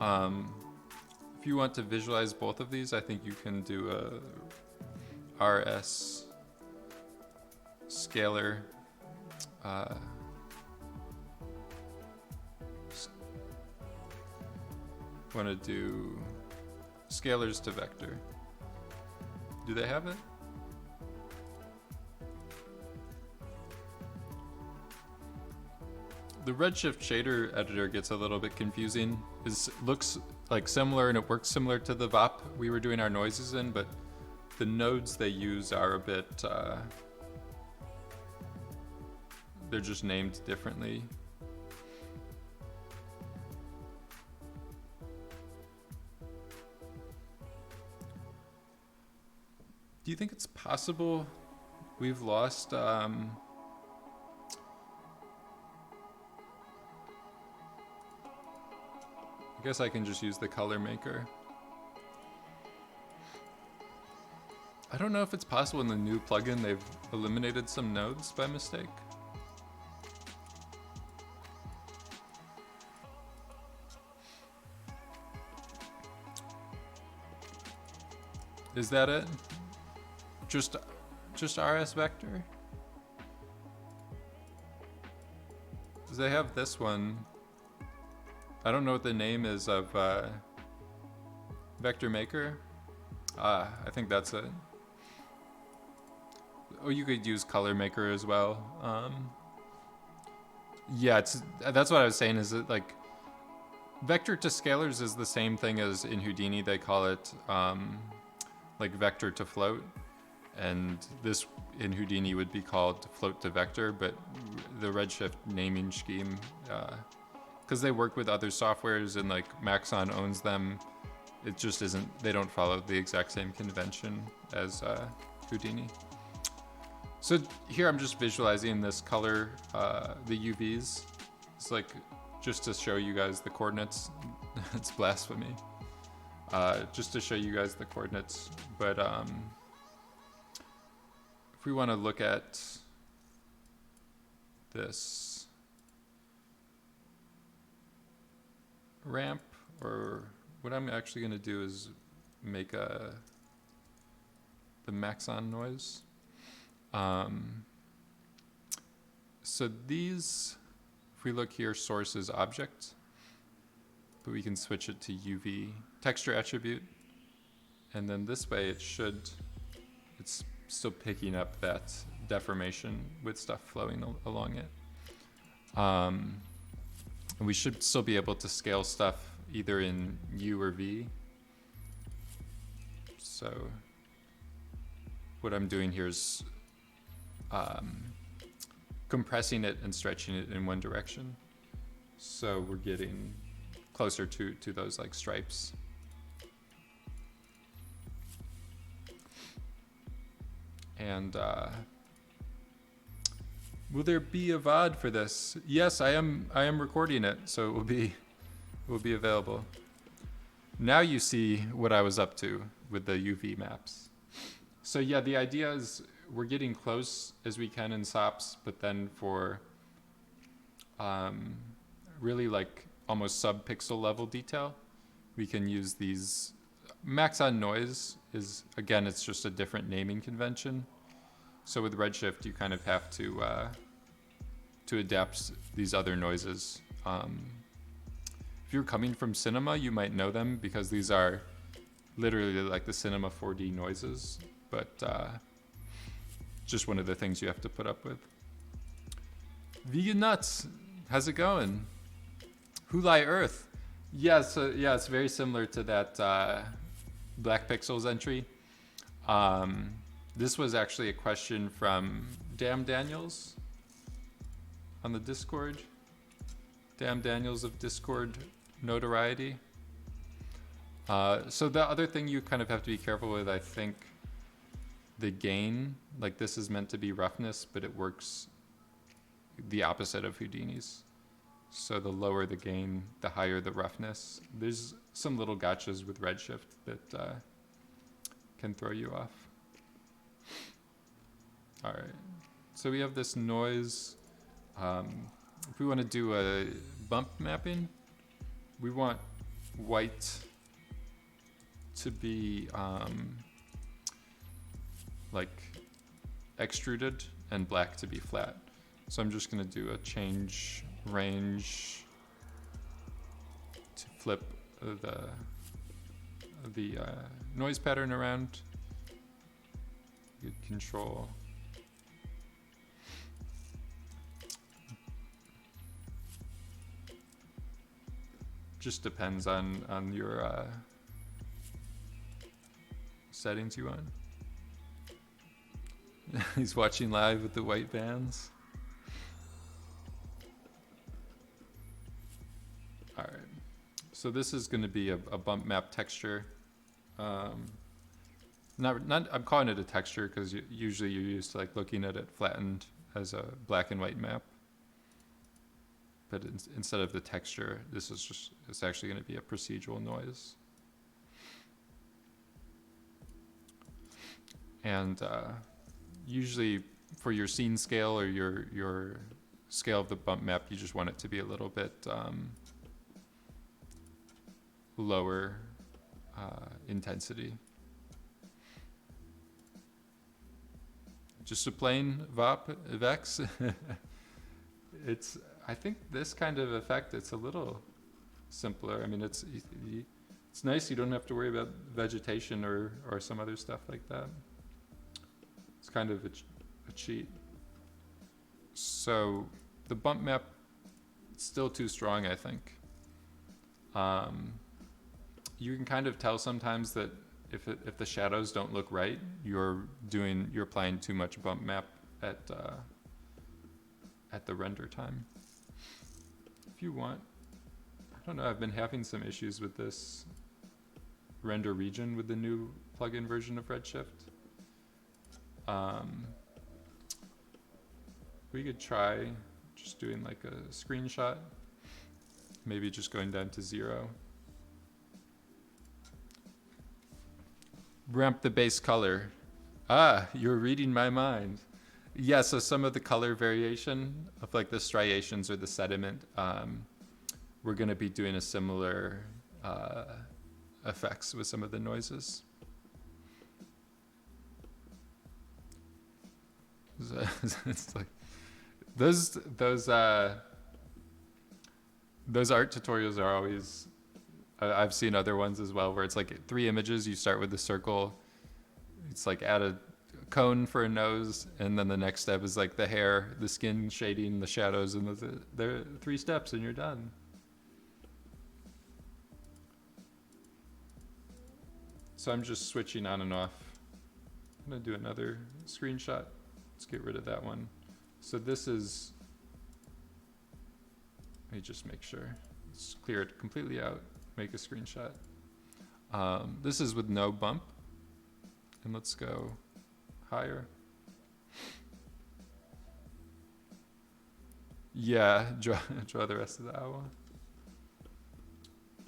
Speaker 1: If you want to visualize both of these, I think you can do a RS scalar want to do scalars to vector. Do they have it? The Redshift shader editor gets a little bit confusing. It looks like similar and it works similar to the VOP we were doing our noises in, but the nodes they use are a bit, they're just named differently. Do you think it's possible we've lost I guess I can just use the color maker. I don't know if it's possible in the new plugin they've eliminated some nodes by mistake. Is that it? Just RS vector? Because they have this one. I don't know what the name is of Vector Maker. I think that's it. Oh, you could use Color Maker as well. Yeah, that's what I was saying. Is it like vector to scalars is the same thing as in Houdini. They call it like vector to float. And this in Houdini would be called float to vector, but the Redshift naming scheme, because they work with other softwares and like Maxon owns them, it just isn't, they don't follow the exact same convention as Houdini. So here I'm just visualizing this color, the UVs. It's like just to show you guys the coordinates. It's blasphemy. Just to show you guys the coordinates. But if we want to look at this ramp, or what I'm actually going to do is make the Maxon noise. So these, if we look here, source is object, but we can switch it to UV texture attribute. And then this way it's still picking up that deformation with stuff flowing along it. And we should still be able to scale stuff either in U or V. So what I'm doing here is compressing it and stretching it in one direction. So we're getting closer to those like stripes. And will there be a VOD for this? Yes, I am recording it, so it will be available. Now you see what I was up to with the UV maps. So yeah, the idea is we're getting close as we can in SOPs, but then for really like almost sub-pixel level detail, we can use these. Maxon noise is, again, it's just a different naming convention. So with Redshift, you kind of have to adapt these other noises. If you're coming from cinema, you might know them because these are literally like the cinema 4D noises, but just one of the things you have to put up with. Vegan Nuts, how's it going? Hulai Earth. Yeah, so yeah, it's very similar to that Black Pixels entry. This was actually a question from Damn Daniels on the Discord. Damn Daniels of Discord notoriety. So the other thing you kind of have to be careful with, I think, the gain, like this is meant to be roughness, but it works the opposite of Houdini's. So the lower the gain, the higher the roughness. There's some little gotchas with Redshift that can throw you off. All right, so we have this noise. If we want to do a bump mapping, we want white to be like extruded and black to be flat. So I'm just going to do a change range to flip the noise pattern around. Good control. Just depends on your settings you want. He's watching live with the white bands. All right, so this is going to be a bump map texture. I'm calling it a texture because usually you're used to like looking at it flattened as a black and white map. But instead of the texture, it's actually going to be a procedural noise. And usually for your scene scale or your scale of the bump map, you just want it to be a little bit lower intensity. Just a plain Vex. I think this kind of effect, it's a little simpler. I mean, it's nice. You don't have to worry about vegetation or some other stuff like that. It's kind of a cheat. So the bump map, it's still too strong, I think. You can kind of tell sometimes that if the shadows don't look right, you're applying too much bump map at the render time. If you want, I don't know, I've been having some issues with this render region with the new plugin version of Redshift. We could try just doing like a screenshot, maybe just going down to 0. Ramp the base color. Ah, you're reading my mind. Yeah, so some of the color variation of like the striations or the sediment, we're going to be doing a similar effects with some of the noises. It's like those art tutorials are always. I've seen other ones as well where it's like 3 images. You start with the circle. It's like add a cone for a nose, and then the next step is like the hair, the skin shading, the shadows, and there are 3 steps, and you're done. So I'm just switching on and off. I'm gonna do another screenshot. Let's get rid of that one. So this is, let me just make sure. Let's clear it completely out, make a screenshot. This is with no bump. And let's go higher. Yeah, draw the rest of the owl.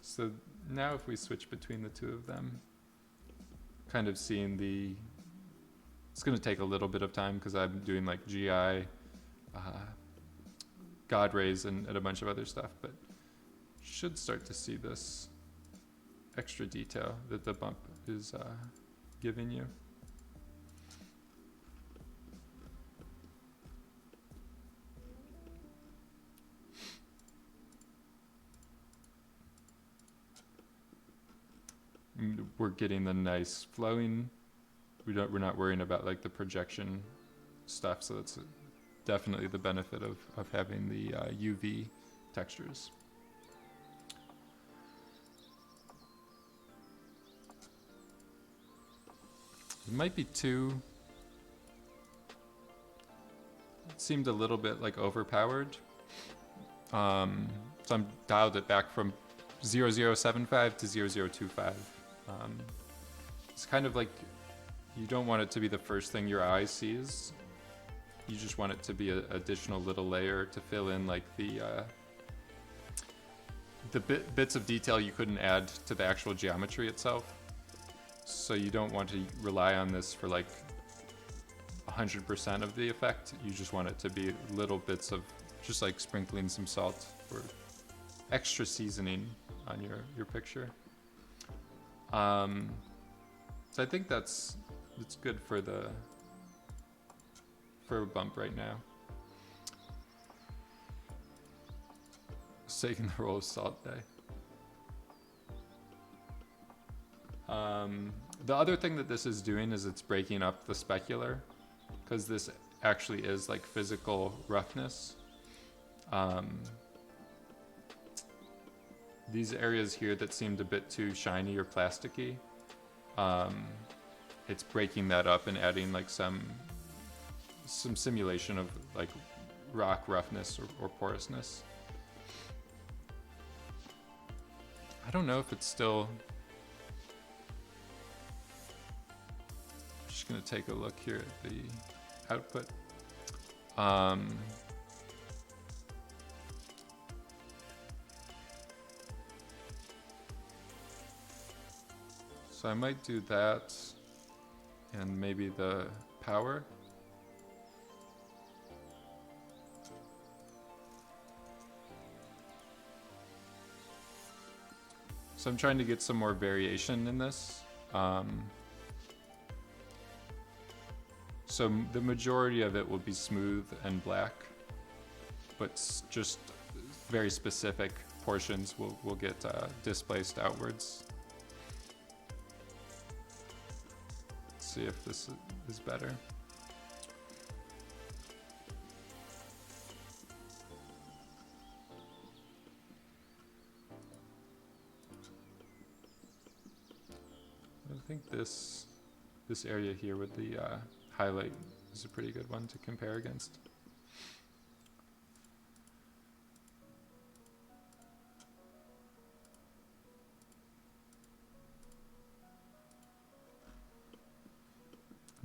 Speaker 1: So now if we switch between the 2 of them, kind of seeing the, it's going to take a little bit of time because I'm doing like GI, God rays, and a bunch of other stuff, but should start to see this extra detail that the bump is giving you. And we're getting the nice flowing. We're not worrying about like the projection stuff, so that's definitely the benefit of having the UV textures. It might be too, it seemed a little bit like overpowered. So I'm dialed it back from 0075 to 0025. It's kind of like, you don't want it to be the first thing your eye sees. You just want it to be an additional little layer to fill in like the bits of detail you couldn't add to the actual geometry itself. So you don't want to rely on this for like 100% of the effect. You just want it to be little bits of just like sprinkling some salt or extra seasoning on your picture. So I think it's good for a bump right now. It's taking the role of Salt Bay. The other thing that this is doing is it's breaking up the specular, because this actually is like physical roughness. These areas here that seemed a bit too shiny or plasticky, it's breaking that up and adding like some simulation of like rock roughness or porousness. I don't know if it's still, I'm just gonna take a look here at the output. So I might do that and maybe the power. So I'm trying to get some more variation in this. So the majority of it will be smooth and black, but just very specific portions will get displaced outwards. Let's see if this is better. I think this area here with the highlight is a pretty good one to compare against.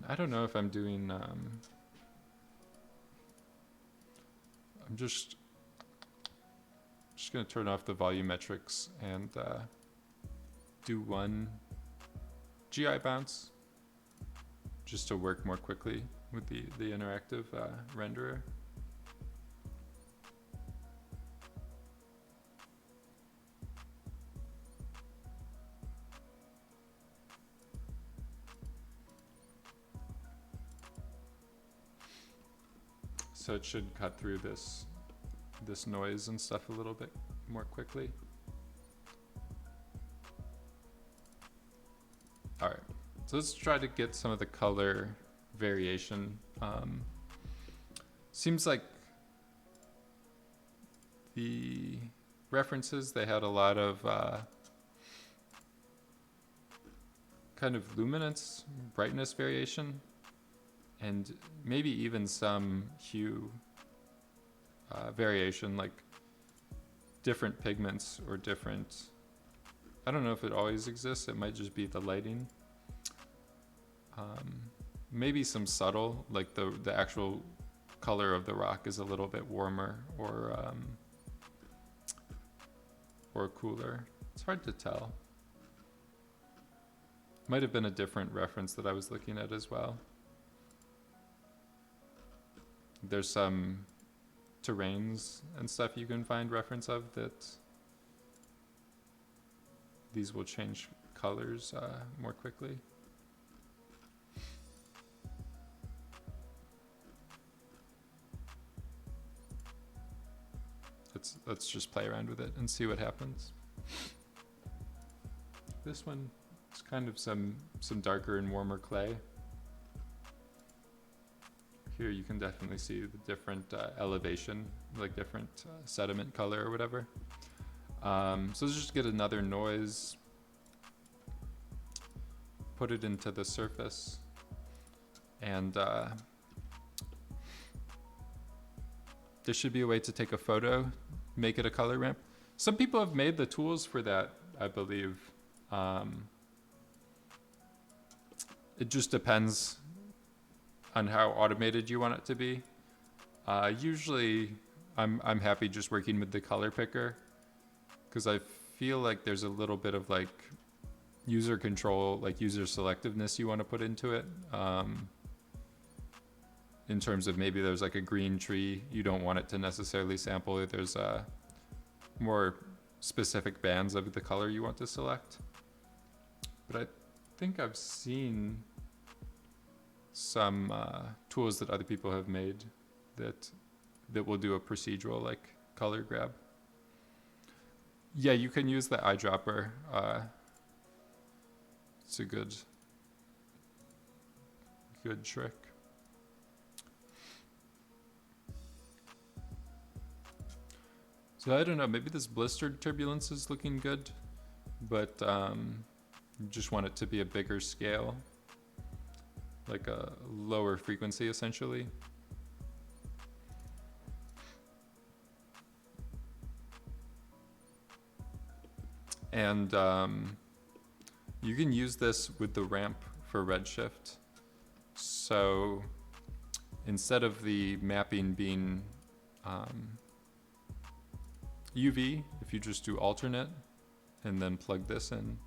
Speaker 1: I don't know if I'm doing, I'm just gonna turn off the volumetrics and do one GI bounce just to work more quickly with the interactive renderer. So it should cut through this noise and stuff a little bit more quickly. All right, so let's try to get some of the color variation. Seems like the references, they had a lot of kind of luminance, brightness variation, and maybe even some hue variation, like different pigments or different, I don't know if it always exists, it might just be the lighting. Maybe some subtle, like the actual color of the rock is a little bit warmer or cooler. It's hard to tell. Might have been a different reference that I was looking at as well. There's some terrains and stuff you can find reference of that these will change colors more quickly. Let's just play around with it and see what happens. This one is kind of some darker and warmer clay. Here you can definitely see the different elevation, like different sediment color or whatever. So let's just get another noise, put it into the surface, and there should be a way to take a photo, make it a color ramp. Some people have made the tools for that, I believe. It just depends on how automated you want it to be. Usually I'm happy just working with the color picker because I feel like there's a little bit of like user control, like user selectiveness you want to put into it. In terms of maybe there's like a green tree, you don't want it to necessarily sample it. There's more specific bands of the color you want to select. But I think I've seen some tools that other people have made that will do a procedural like color grab. Yeah, you can use the eyedropper. It's a good trick. So I don't know, maybe this blistered turbulence is looking good, but you just want it to be a bigger scale, like a lower frequency essentially. And you can use this with the ramp for redshift. So instead of the mapping being UV, if you just do alternate and then plug this in,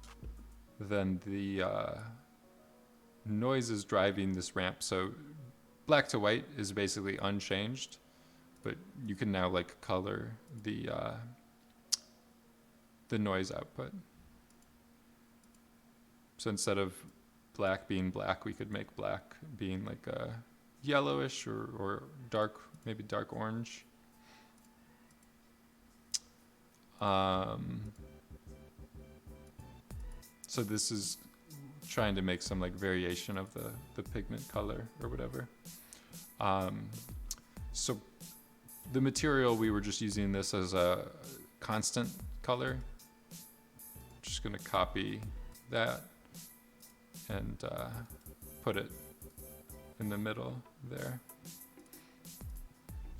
Speaker 1: then the noise is driving this ramp. So black to white is basically unchanged, but you can now like color the noise output. So instead of black being black, we could make black being like a yellowish or dark, maybe dark orange. So this is trying to make some like variation of the pigment color or whatever. So the material, we were just using this as a constant color. Just gonna copy that and put it in the middle there.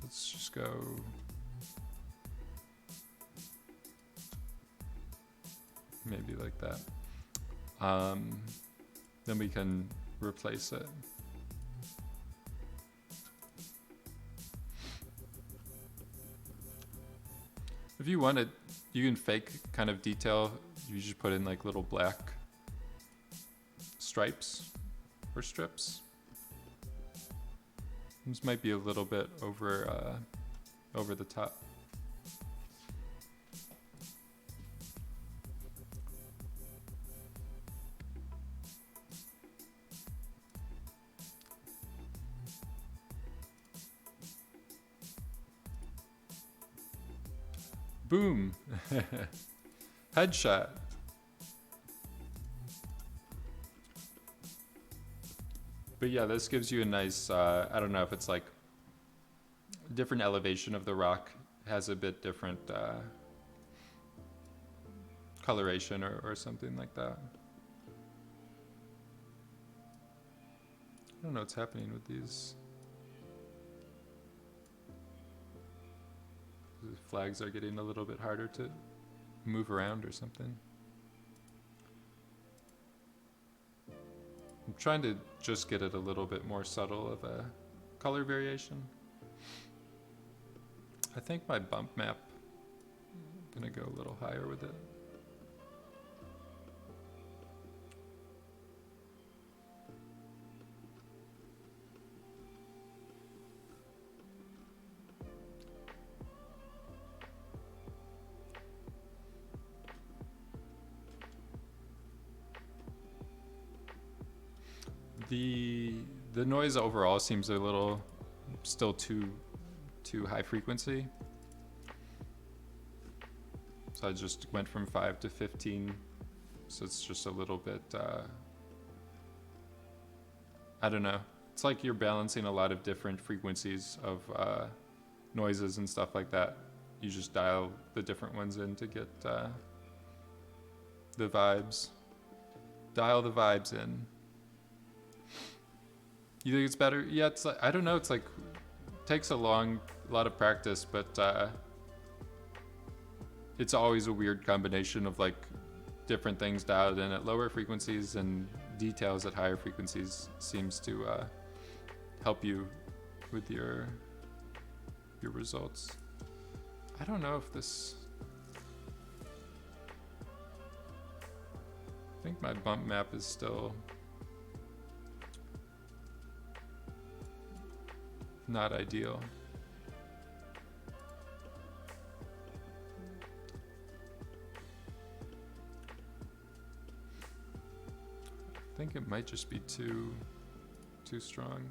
Speaker 1: Let's just go maybe like that. Then we can replace it If you want it, you can fake kind of detail. You just put in like little black stripes or strips. This might be a little bit over the top. Boom. Headshot. But yeah, this gives you a nice, I don't know if it's like different elevation of the rock, has a bit different coloration or something like that. I don't know what's happening with these. The flags are getting a little bit harder to move around or something. I'm trying to just get it a little bit more subtle of a color variation. I think my bump map, I'm gonna go a little higher with it. The noise overall seems a little still too high frequency. So I just went from 5 to 15. So it's just a little bit, I don't know. It's like you're balancing a lot of different frequencies of noises and stuff like that. You just dial the different ones in to get the vibes. Dial the vibes in. You think it's better? Yeah, it's like, I don't know. It's like takes a lot of practice, but it's always a weird combination of like different things dialed in at lower frequencies and details at higher frequencies seems to help you with your results. I don't know if this. I think my bump map is still not ideal. I think it might just be too strong.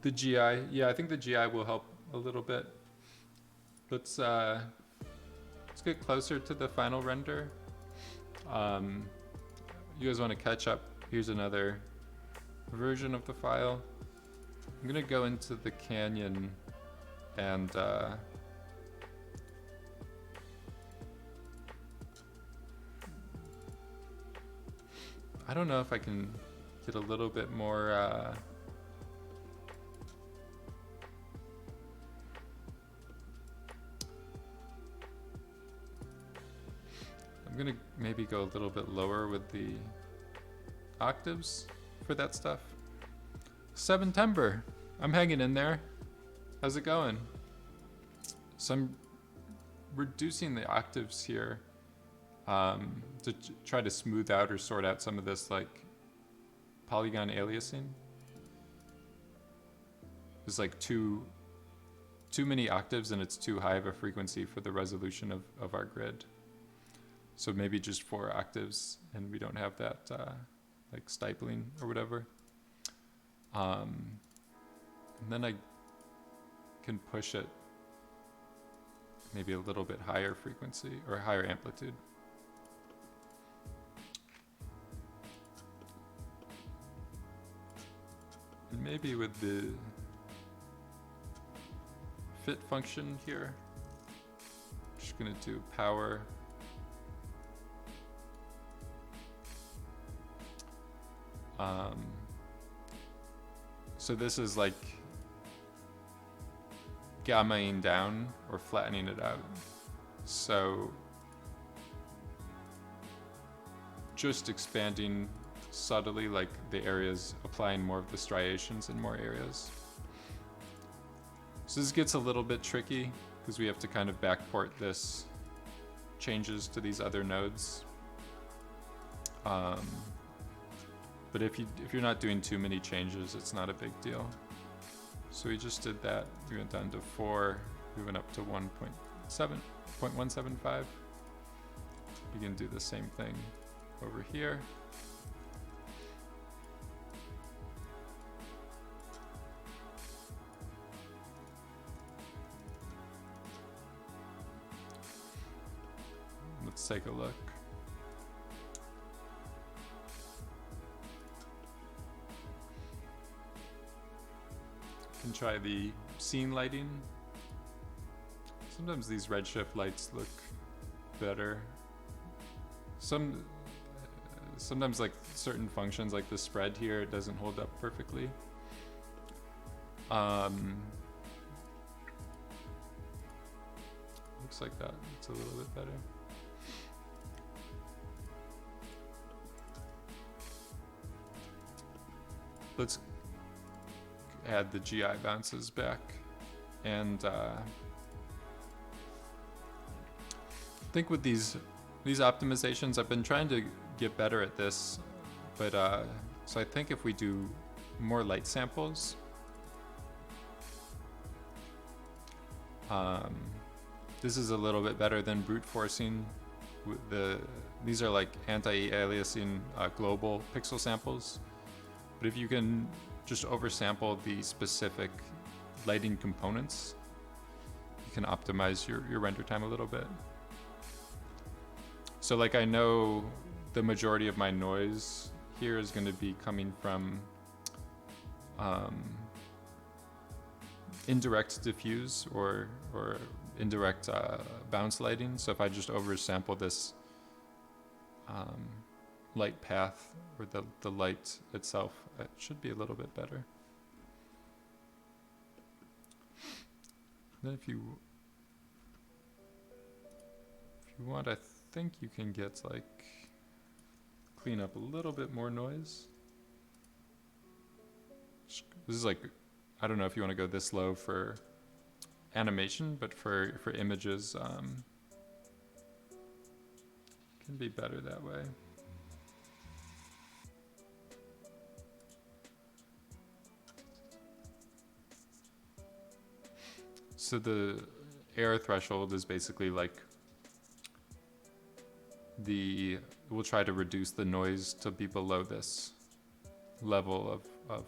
Speaker 1: The GI, yeah, I think the GI will help a little bit. Let's get closer to the final render. You guys want to catch up? Here's another version of the file. I'm gonna go into the canyon and I don't know if I can get a little bit more I'm gonna maybe go a little bit lower with the octaves for that stuff. September, I'm hanging in there. How's it going? So I'm reducing the octaves here to try to smooth out or sort out some of this like polygon aliasing. There's like too many octaves and it's too high of a frequency for the resolution of our grid. So maybe just 4 octaves and we don't have that like stippling or whatever. And then I can push it maybe a little bit higher frequency or higher amplitude. And maybe with the fit function here, just gonna do power. So this is like gammaing down or flattening it out. So just expanding subtly, like the areas, applying more of the striations in more areas. So this gets a little bit tricky because we have to kind of backport this changes to these other nodes. But if you're not doing too many changes, it's not a big deal. So we just did that. We went down to 4. We went up to 1.175. You can do the same thing over here. Let's take a look. Can try the scene lighting. Sometimes these redshift lights look better. Sometimes like certain functions like the spread here, it doesn't hold up perfectly. Looks like that. It's a little bit better. Let's add the GI bounces back, and I think with these optimizations, I've been trying to get better at this, but so I think if we do more light samples, this is a little bit better than brute forcing. These are like anti-aliasing global pixel samples, but if you can just oversample the specific lighting components, you can optimize your render time a little bit. So like I know the majority of my noise here is going to be coming from indirect diffuse or indirect bounce lighting. So if I just oversample this light path or the light itself, it should be a little bit better. Then if you want, I think you can get like clean up a little bit more noise. This is like, I don't know if you want to go this low for animation, but for images, can be better that way. So the error threshold is basically like we'll try to reduce the noise to be below this level of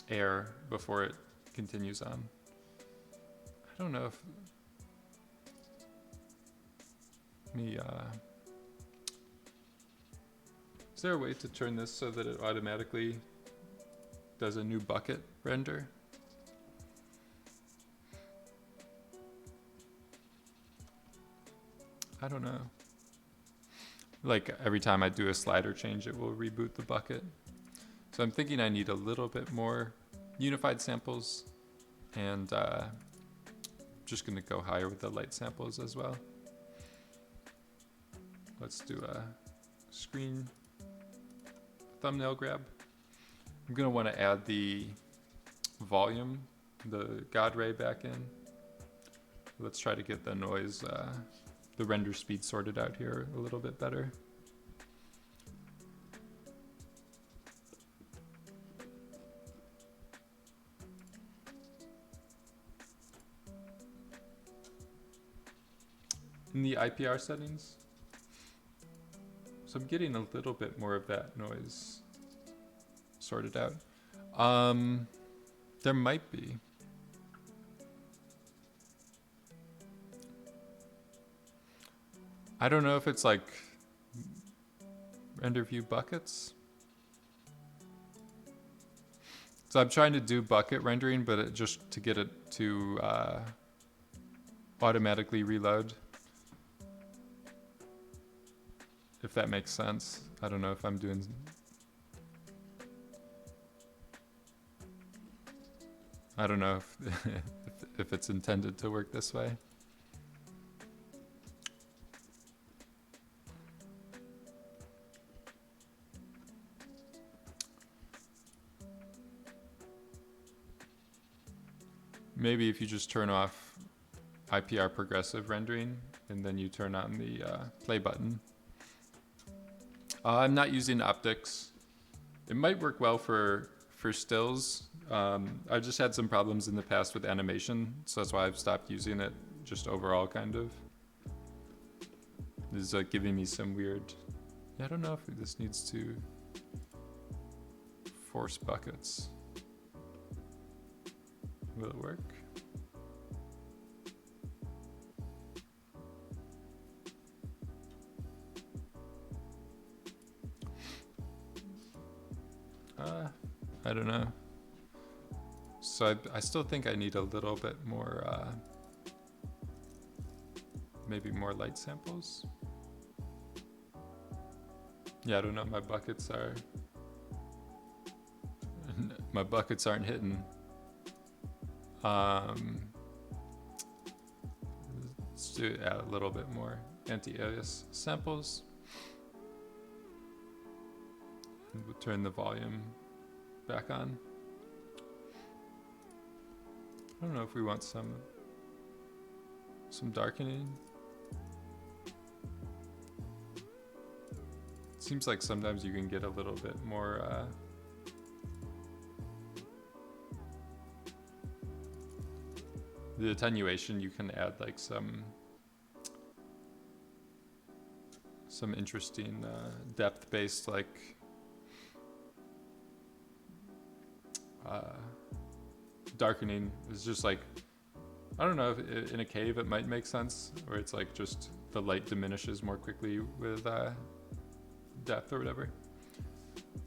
Speaker 1: air before it continues on. I don't know if is there a way to turn this so that it automatically does a new bucket render? I don't know. Like every time I do a slider change, it will reboot the bucket. So I'm thinking I need a little bit more unified samples, and just gonna go higher with the light samples as well. Let's do a screen thumbnail grab. I'm gonna want to add the volume, the God ray back in. Let's try to get the noise, the render speed sorted out here a little bit better. In the IPR settings, so I'm getting a little bit more of that noise sorted out. There might be. I don't know if it's like render view buckets. So I'm trying to do bucket rendering, but just to get it to automatically reload. If that makes sense. I don't know if I'm doing... I don't know if it's intended to work this way. maybe if you just turn off IPR progressive rendering and then you turn on the play button. I'm not using optics. It might work well for stills. I've just had some problems in the past with animation, so that's why I've stopped using it just overall kind of. This is giving me some weird... Yeah, I don't know if this needs to force buckets. Will it work? I don't know. So I still think I need a little bit more, maybe more light samples. Yeah, I don't know. My buckets aren't hitting. Let's do add a little bit more anti-alias samples. And we'll turn the volume back on. I don't know if we want some darkening. It seems like sometimes you can get a little bit more the attenuation. You can add like some interesting depth-based like darkening. Is just like, I don't know if in a cave it might make sense, or it's like just the light diminishes more quickly with depth or whatever.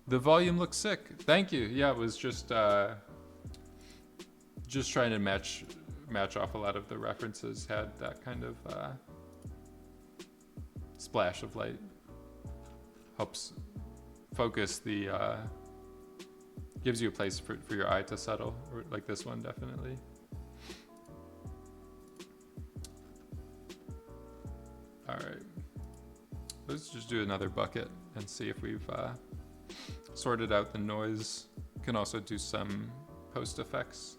Speaker 1: The volume looks sick. Thank you. Yeah, it was just trying to match off a lot of the references. Had that kind of splash of light. Helps focus the gives you a place for your eye to settle, or like this one definitely. All right, let's just do another bucket and see if we've sorted out the noise. Can also do some post effects.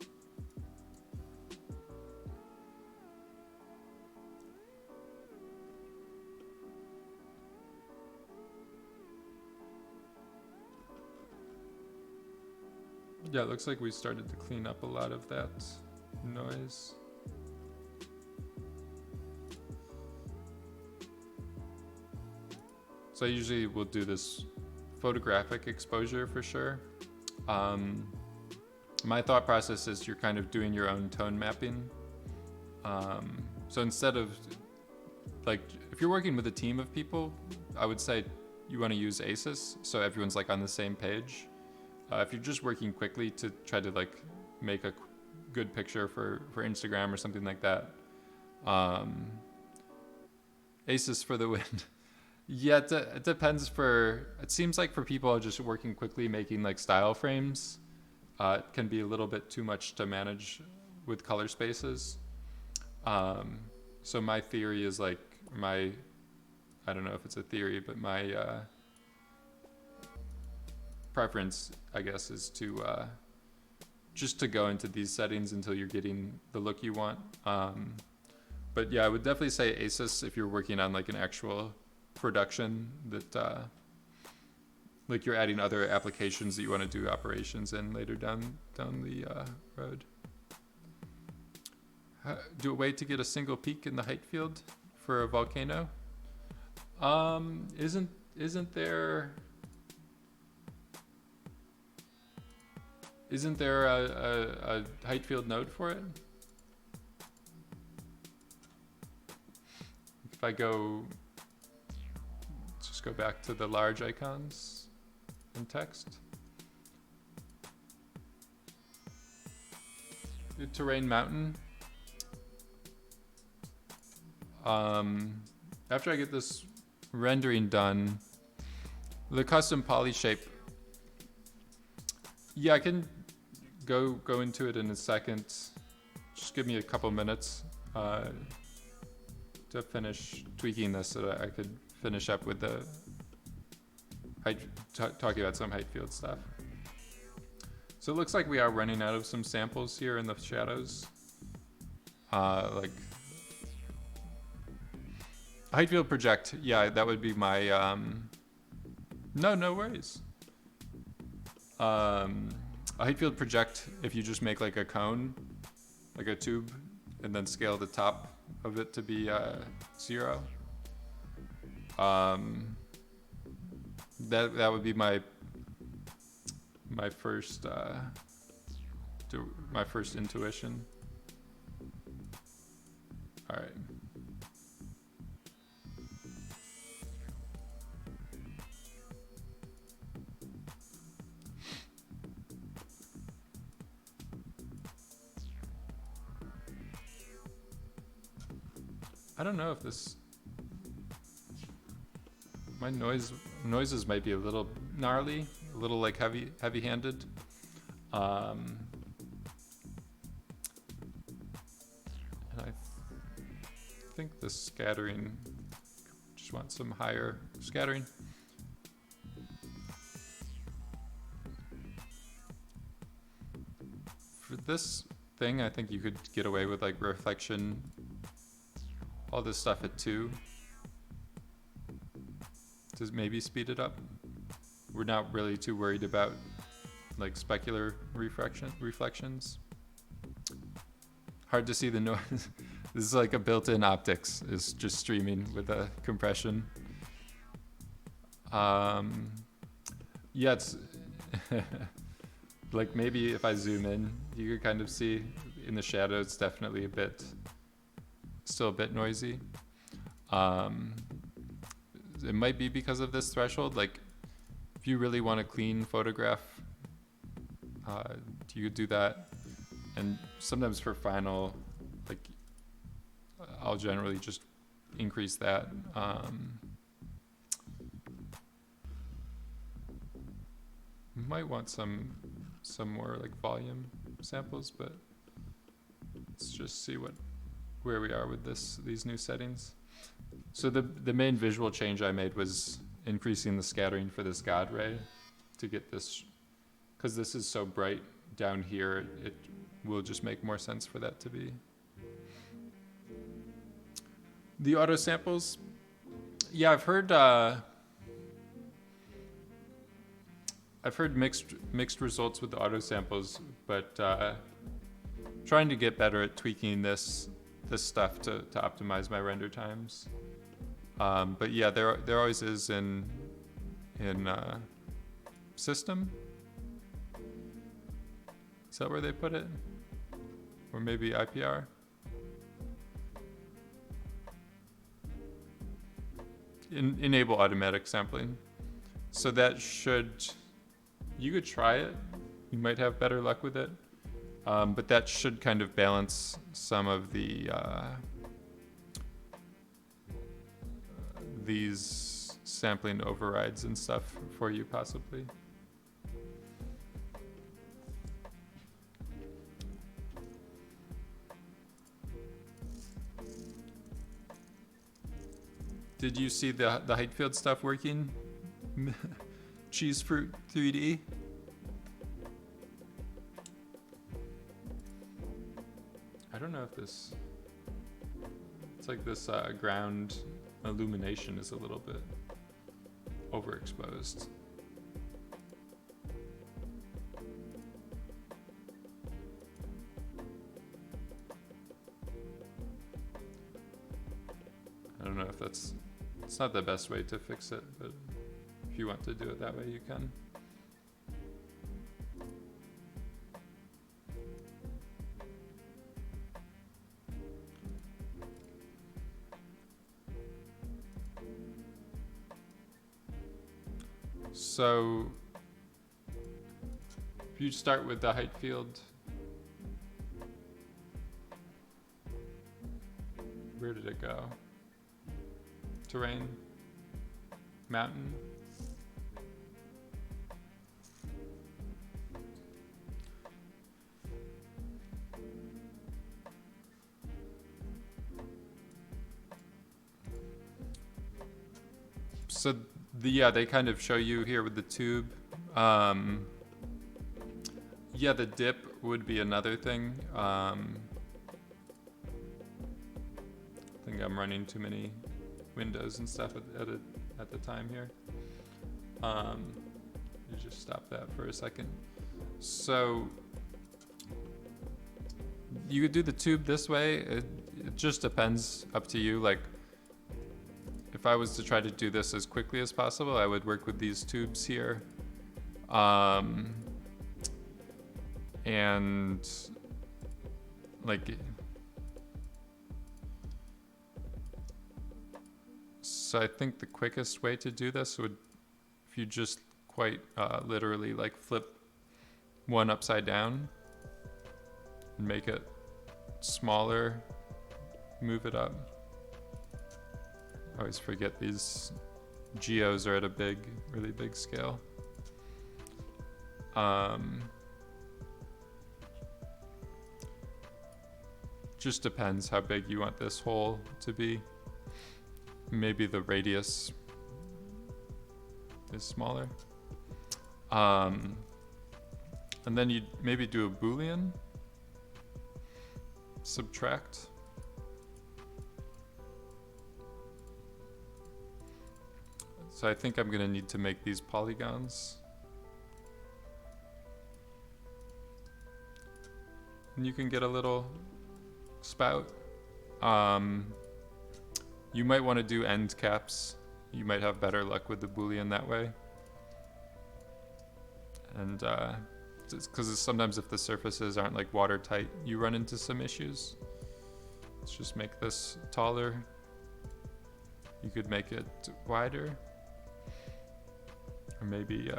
Speaker 1: Yeah, it looks like we started to clean up a lot of that noise. So I usually will do this photographic exposure for sure. My thought process is you're kind of doing your own tone mapping. So instead of, like, if you're working with a team of people, I would say you want to use ACES, so everyone's like on the same page. If you're just working quickly to try to like make a good picture for Instagram or something like that, ACES for the win. Yeah, it depends. It seems like for people just working quickly, making like style frames, it can be a little bit too much to manage with color spaces. So my theory is like I don't know if it's a theory, but my preference, I guess, is to just to go into these settings until you're getting the look you want. But yeah, I would definitely say ACES if you're working on like an actual production that like you're adding other applications that you want to do operations in later down the road. Do a way to get a single peak in the height field for a volcano. Isn't there a height field node for it? If I just go back to the large icons in text. Terrain mountain. After I get this rendering done, the custom poly shape. Yeah, I can go into it in a second. Just give me a couple minutes to finish tweaking this so that I could finish up with the talking about some height field stuff. So it looks like we are running out of some samples here in the shadows. Like height field project. Yeah, that would be my. No worries. A height field project. If you just make like a cone, like a tube, and then scale the top of it to be 0. That would be my first my first intuition. All right. I don't know if this, my noises might be a little gnarly, a little like heavy-handed. And I think the scattering, just want some higher scattering. For this thing, I think you could get away with like reflection, all this stuff at 2. To maybe speed it up. We're not really too worried about like specular reflections. Hard to see the noise. This is like a built-in optics, is just streaming with a compression. Yeah, it's like maybe if I zoom in, you could kind of see in the shadow, it's definitely still a bit noisy. It might be because of this threshold. Like if you really want a clean photograph, you could do that. And sometimes for final, like I'll generally just increase that. Might want some more like volume samples, but let's just see where we are with these new settings. So the main visual change I made was increasing the scattering for this God ray to get this, because this is so bright down here, it will just make more sense for that to be. The auto samples, yeah, I've heard mixed results with the auto samples, but trying to get better at tweaking this stuff to optimize my render times. But yeah, there always is in system. Is that where they put it? Or maybe IPR? Enable automatic sampling. So that you could try it. You might have better luck with it. But that should kind of balance some of these sampling overrides and stuff for you possibly. Did you see the height field stuff working? Cheese fruit 3D? I don't know if it's like this ground illumination is a little bit overexposed. I don't know if it's not the best way to fix it, but if you want to do it that way, you can. So if you start with the height field, where did it go? Terrain, mountain. So they kind of show you here with the tube. Yeah, the dip would be another thing. think I'm running too many windows and stuff at the time here. You just stop that for a second. So you could do the tube this way. It just depends, up to you. Like, if I was to try to do this as quickly as possible, I would work with these tubes here. And like, so I think the quickest way to do this would, if you just quite literally like flip one upside down and make it smaller, move it up. I always forget these geos are at a really big scale. Just depends how big you want this hole to be. Maybe the radius is smaller. And then you maybe do a Boolean, subtract. So I think I'm gonna need to make these polygons. And you can get a little spout. You might want to do end caps. You might have better luck with the Boolean that way. And because sometimes if the surfaces aren't like watertight, you run into some issues. Let's just make this taller. You could make it wider. Or maybe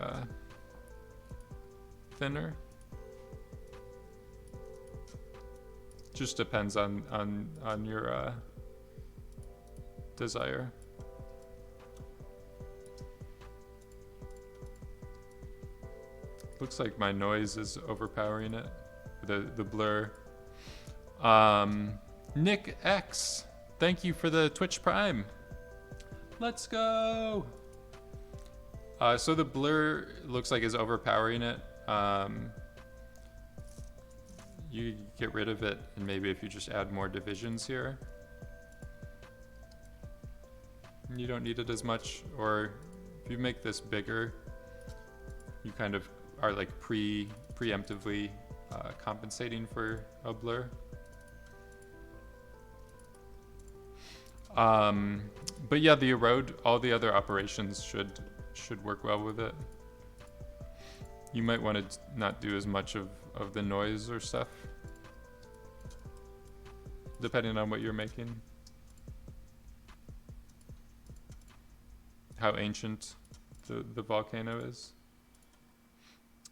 Speaker 1: thinner. Just depends on your desire. Looks like my noise is overpowering it. The blur. Nick X, thank you for the Twitch Prime. Let's go. So the blur looks like is overpowering it. You get rid of it, and maybe if you just add more divisions here, you don't need it as much. Or if you make this bigger, you kind of are like preemptively compensating for a blur. But yeah, the erode, all the other operations should work well with it. You might want to not do as much of the noise or stuff, depending on what you're making. How ancient the volcano is.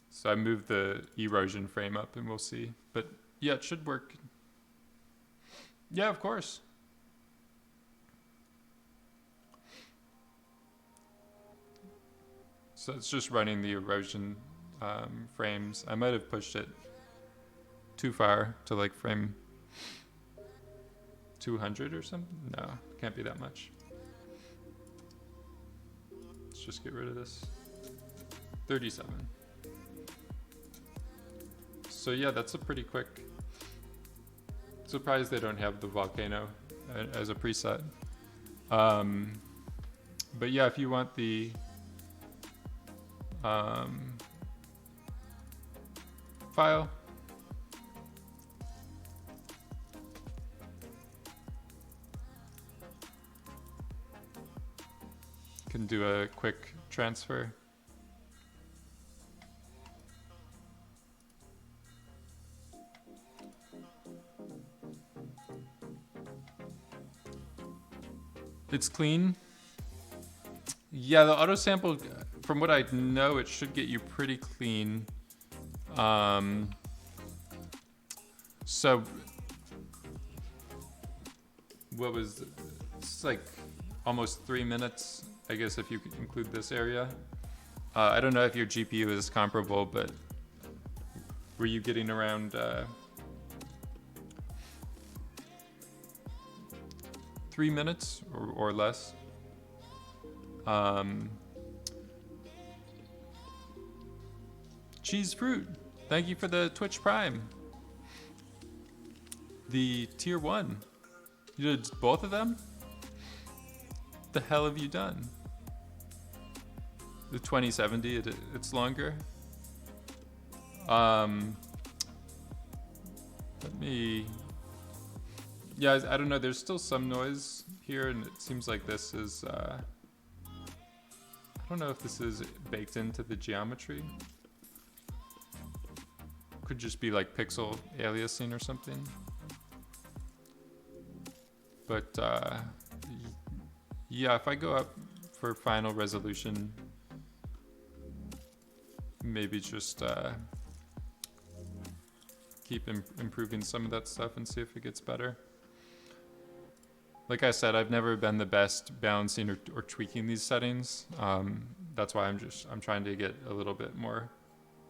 Speaker 1: So I moved the erosion frame up and we'll see. But yeah, it should work. Yeah, of course. So it's just running the erosion frames. I might have pushed it too far to like frame 200 or something. No, can't be that much. Let's just get rid of this. 37. So yeah, that's a pretty quick. Surprised they don't have the volcano as a preset. But yeah, if you want the file, can do a quick transfer. It's clean. Yeah, the auto sample, from what I know, it should get you pretty clean. So what was it's like almost 3 minutes, I guess, if you could include this area. I don't know if your GPU is comparable, but were you getting around 3 minutes or less? Cheese Fruit, thank you for the Twitch Prime. The tier 1. You did both of them? The hell have you done? The 2070, it's longer. Let me. Yeah, I don't know. There's still some noise here, and it seems like this is. I don't know if this is baked into the geometry. Could just be like pixel aliasing or something. But yeah, if I go up for final resolution, maybe just keep improving some of that stuff and see if it gets better. Like I said, I've never been the best balancing or tweaking these settings. That's why I'm trying to get a little bit more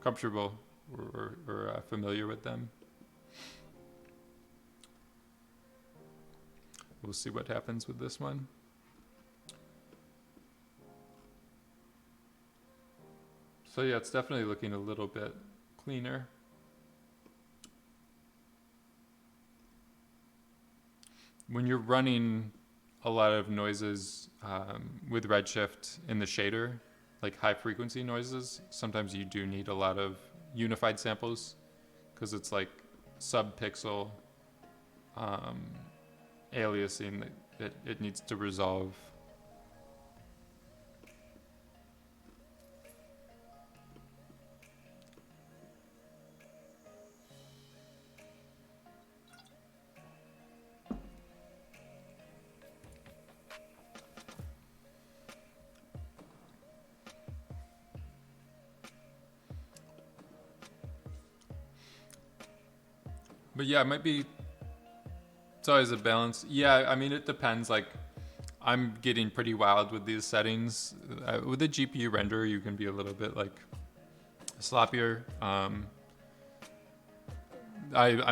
Speaker 1: comfortable or familiar with them. We'll see what happens with this one. So yeah, it's definitely looking a little bit cleaner. When you're running a lot of noises with Redshift in the shader, like high frequency noises, sometimes you do need a lot of unified samples because it's like sub-pixel aliasing that it needs to resolve. But yeah, it might be, it's always a balance. Yeah, I mean, it depends. Like, I'm getting pretty wild with these settings. With a GPU renderer, you can be a little bit like sloppier. I'm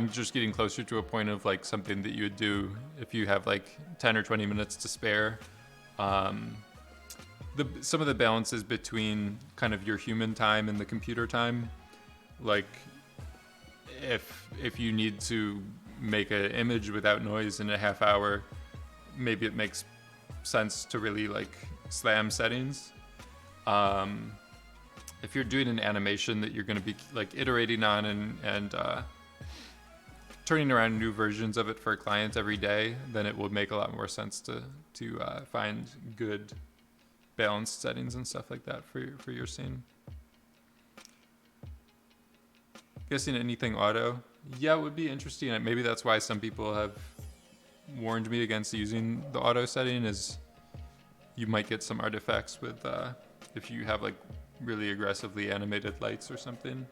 Speaker 1: just getting closer to a point of like something that you would do if you have like 10 or 20 minutes to spare. Some of the balances between kind of your human time and the computer time, like if you need to make an image without noise in a half hour, maybe it makes sense to really like slam settings. If you're doing an animation that you're going to be like iterating on and turning around new versions of it for clients every day, then it will make a lot more sense to find good balanced settings and stuff like that for your scene. Guessing anything auto? Yeah, it would be interesting. Maybe that's why some people have warned me against using the auto setting, is you might get some artifacts with if you have like really aggressively animated lights or something.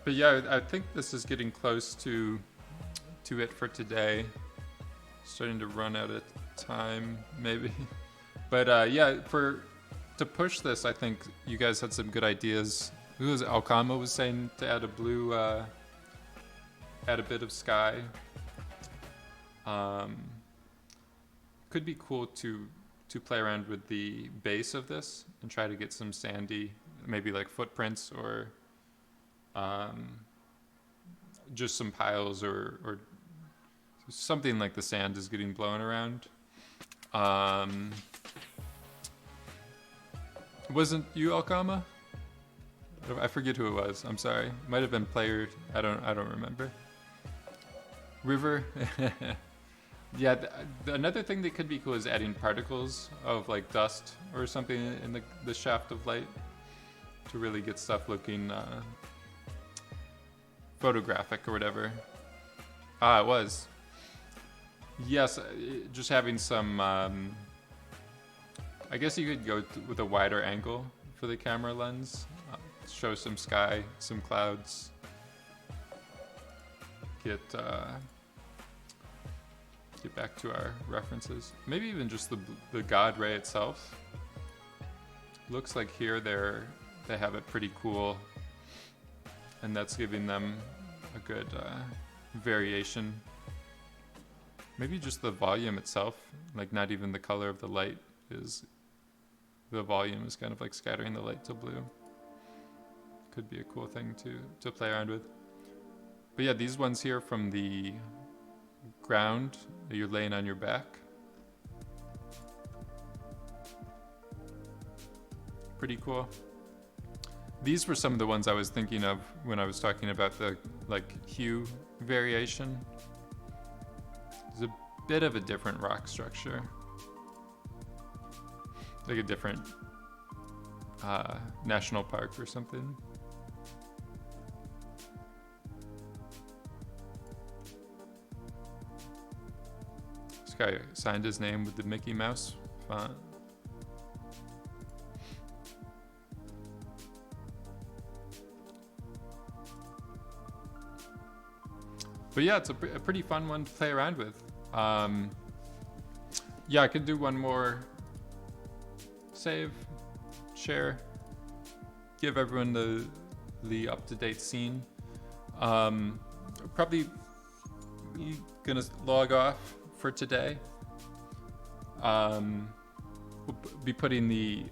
Speaker 1: But yeah, I think this is getting close to it for today. Starting to run out of time, maybe. But yeah, to push this, I think you guys had some good ideas. Who was it? Alcama was saying to add a blue, add a bit of sky. Could be cool to play around with the base of this and try to get some sandy, maybe like footprints or just some piles or something like the sand is getting blown around. Wasn't you, Alcama? I forget who it was. I'm sorry. Might have been player. I don't remember. River. Yeah. Another thing that could be cool is adding particles of like dust or something in the shaft of light to really get stuff looking photographic or whatever. It was. Yes, just having some. I guess you could go with a wider angle for the camera lens. Show some sky, some clouds. Get back to our references. Maybe even just the God ray itself. Looks like here they have it pretty cool, and that's giving them a good variation. Maybe just the volume itself, like not even the color of the light is, the volume is kind of like scattering the light to blue. Could be a cool thing to play around with. But yeah, these ones here from the ground, you're laying on your back. Pretty cool. These were some of the ones I was thinking of when I was talking about the like hue variation. There's a bit of a different rock structure. Like a different national park or something. This guy signed his name with the Mickey Mouse font. But yeah, it's a pretty fun one to play around with. Yeah, I could do one more. Save, share, give everyone the up-to-date scene. Probably gonna log off for today. We'll be putting the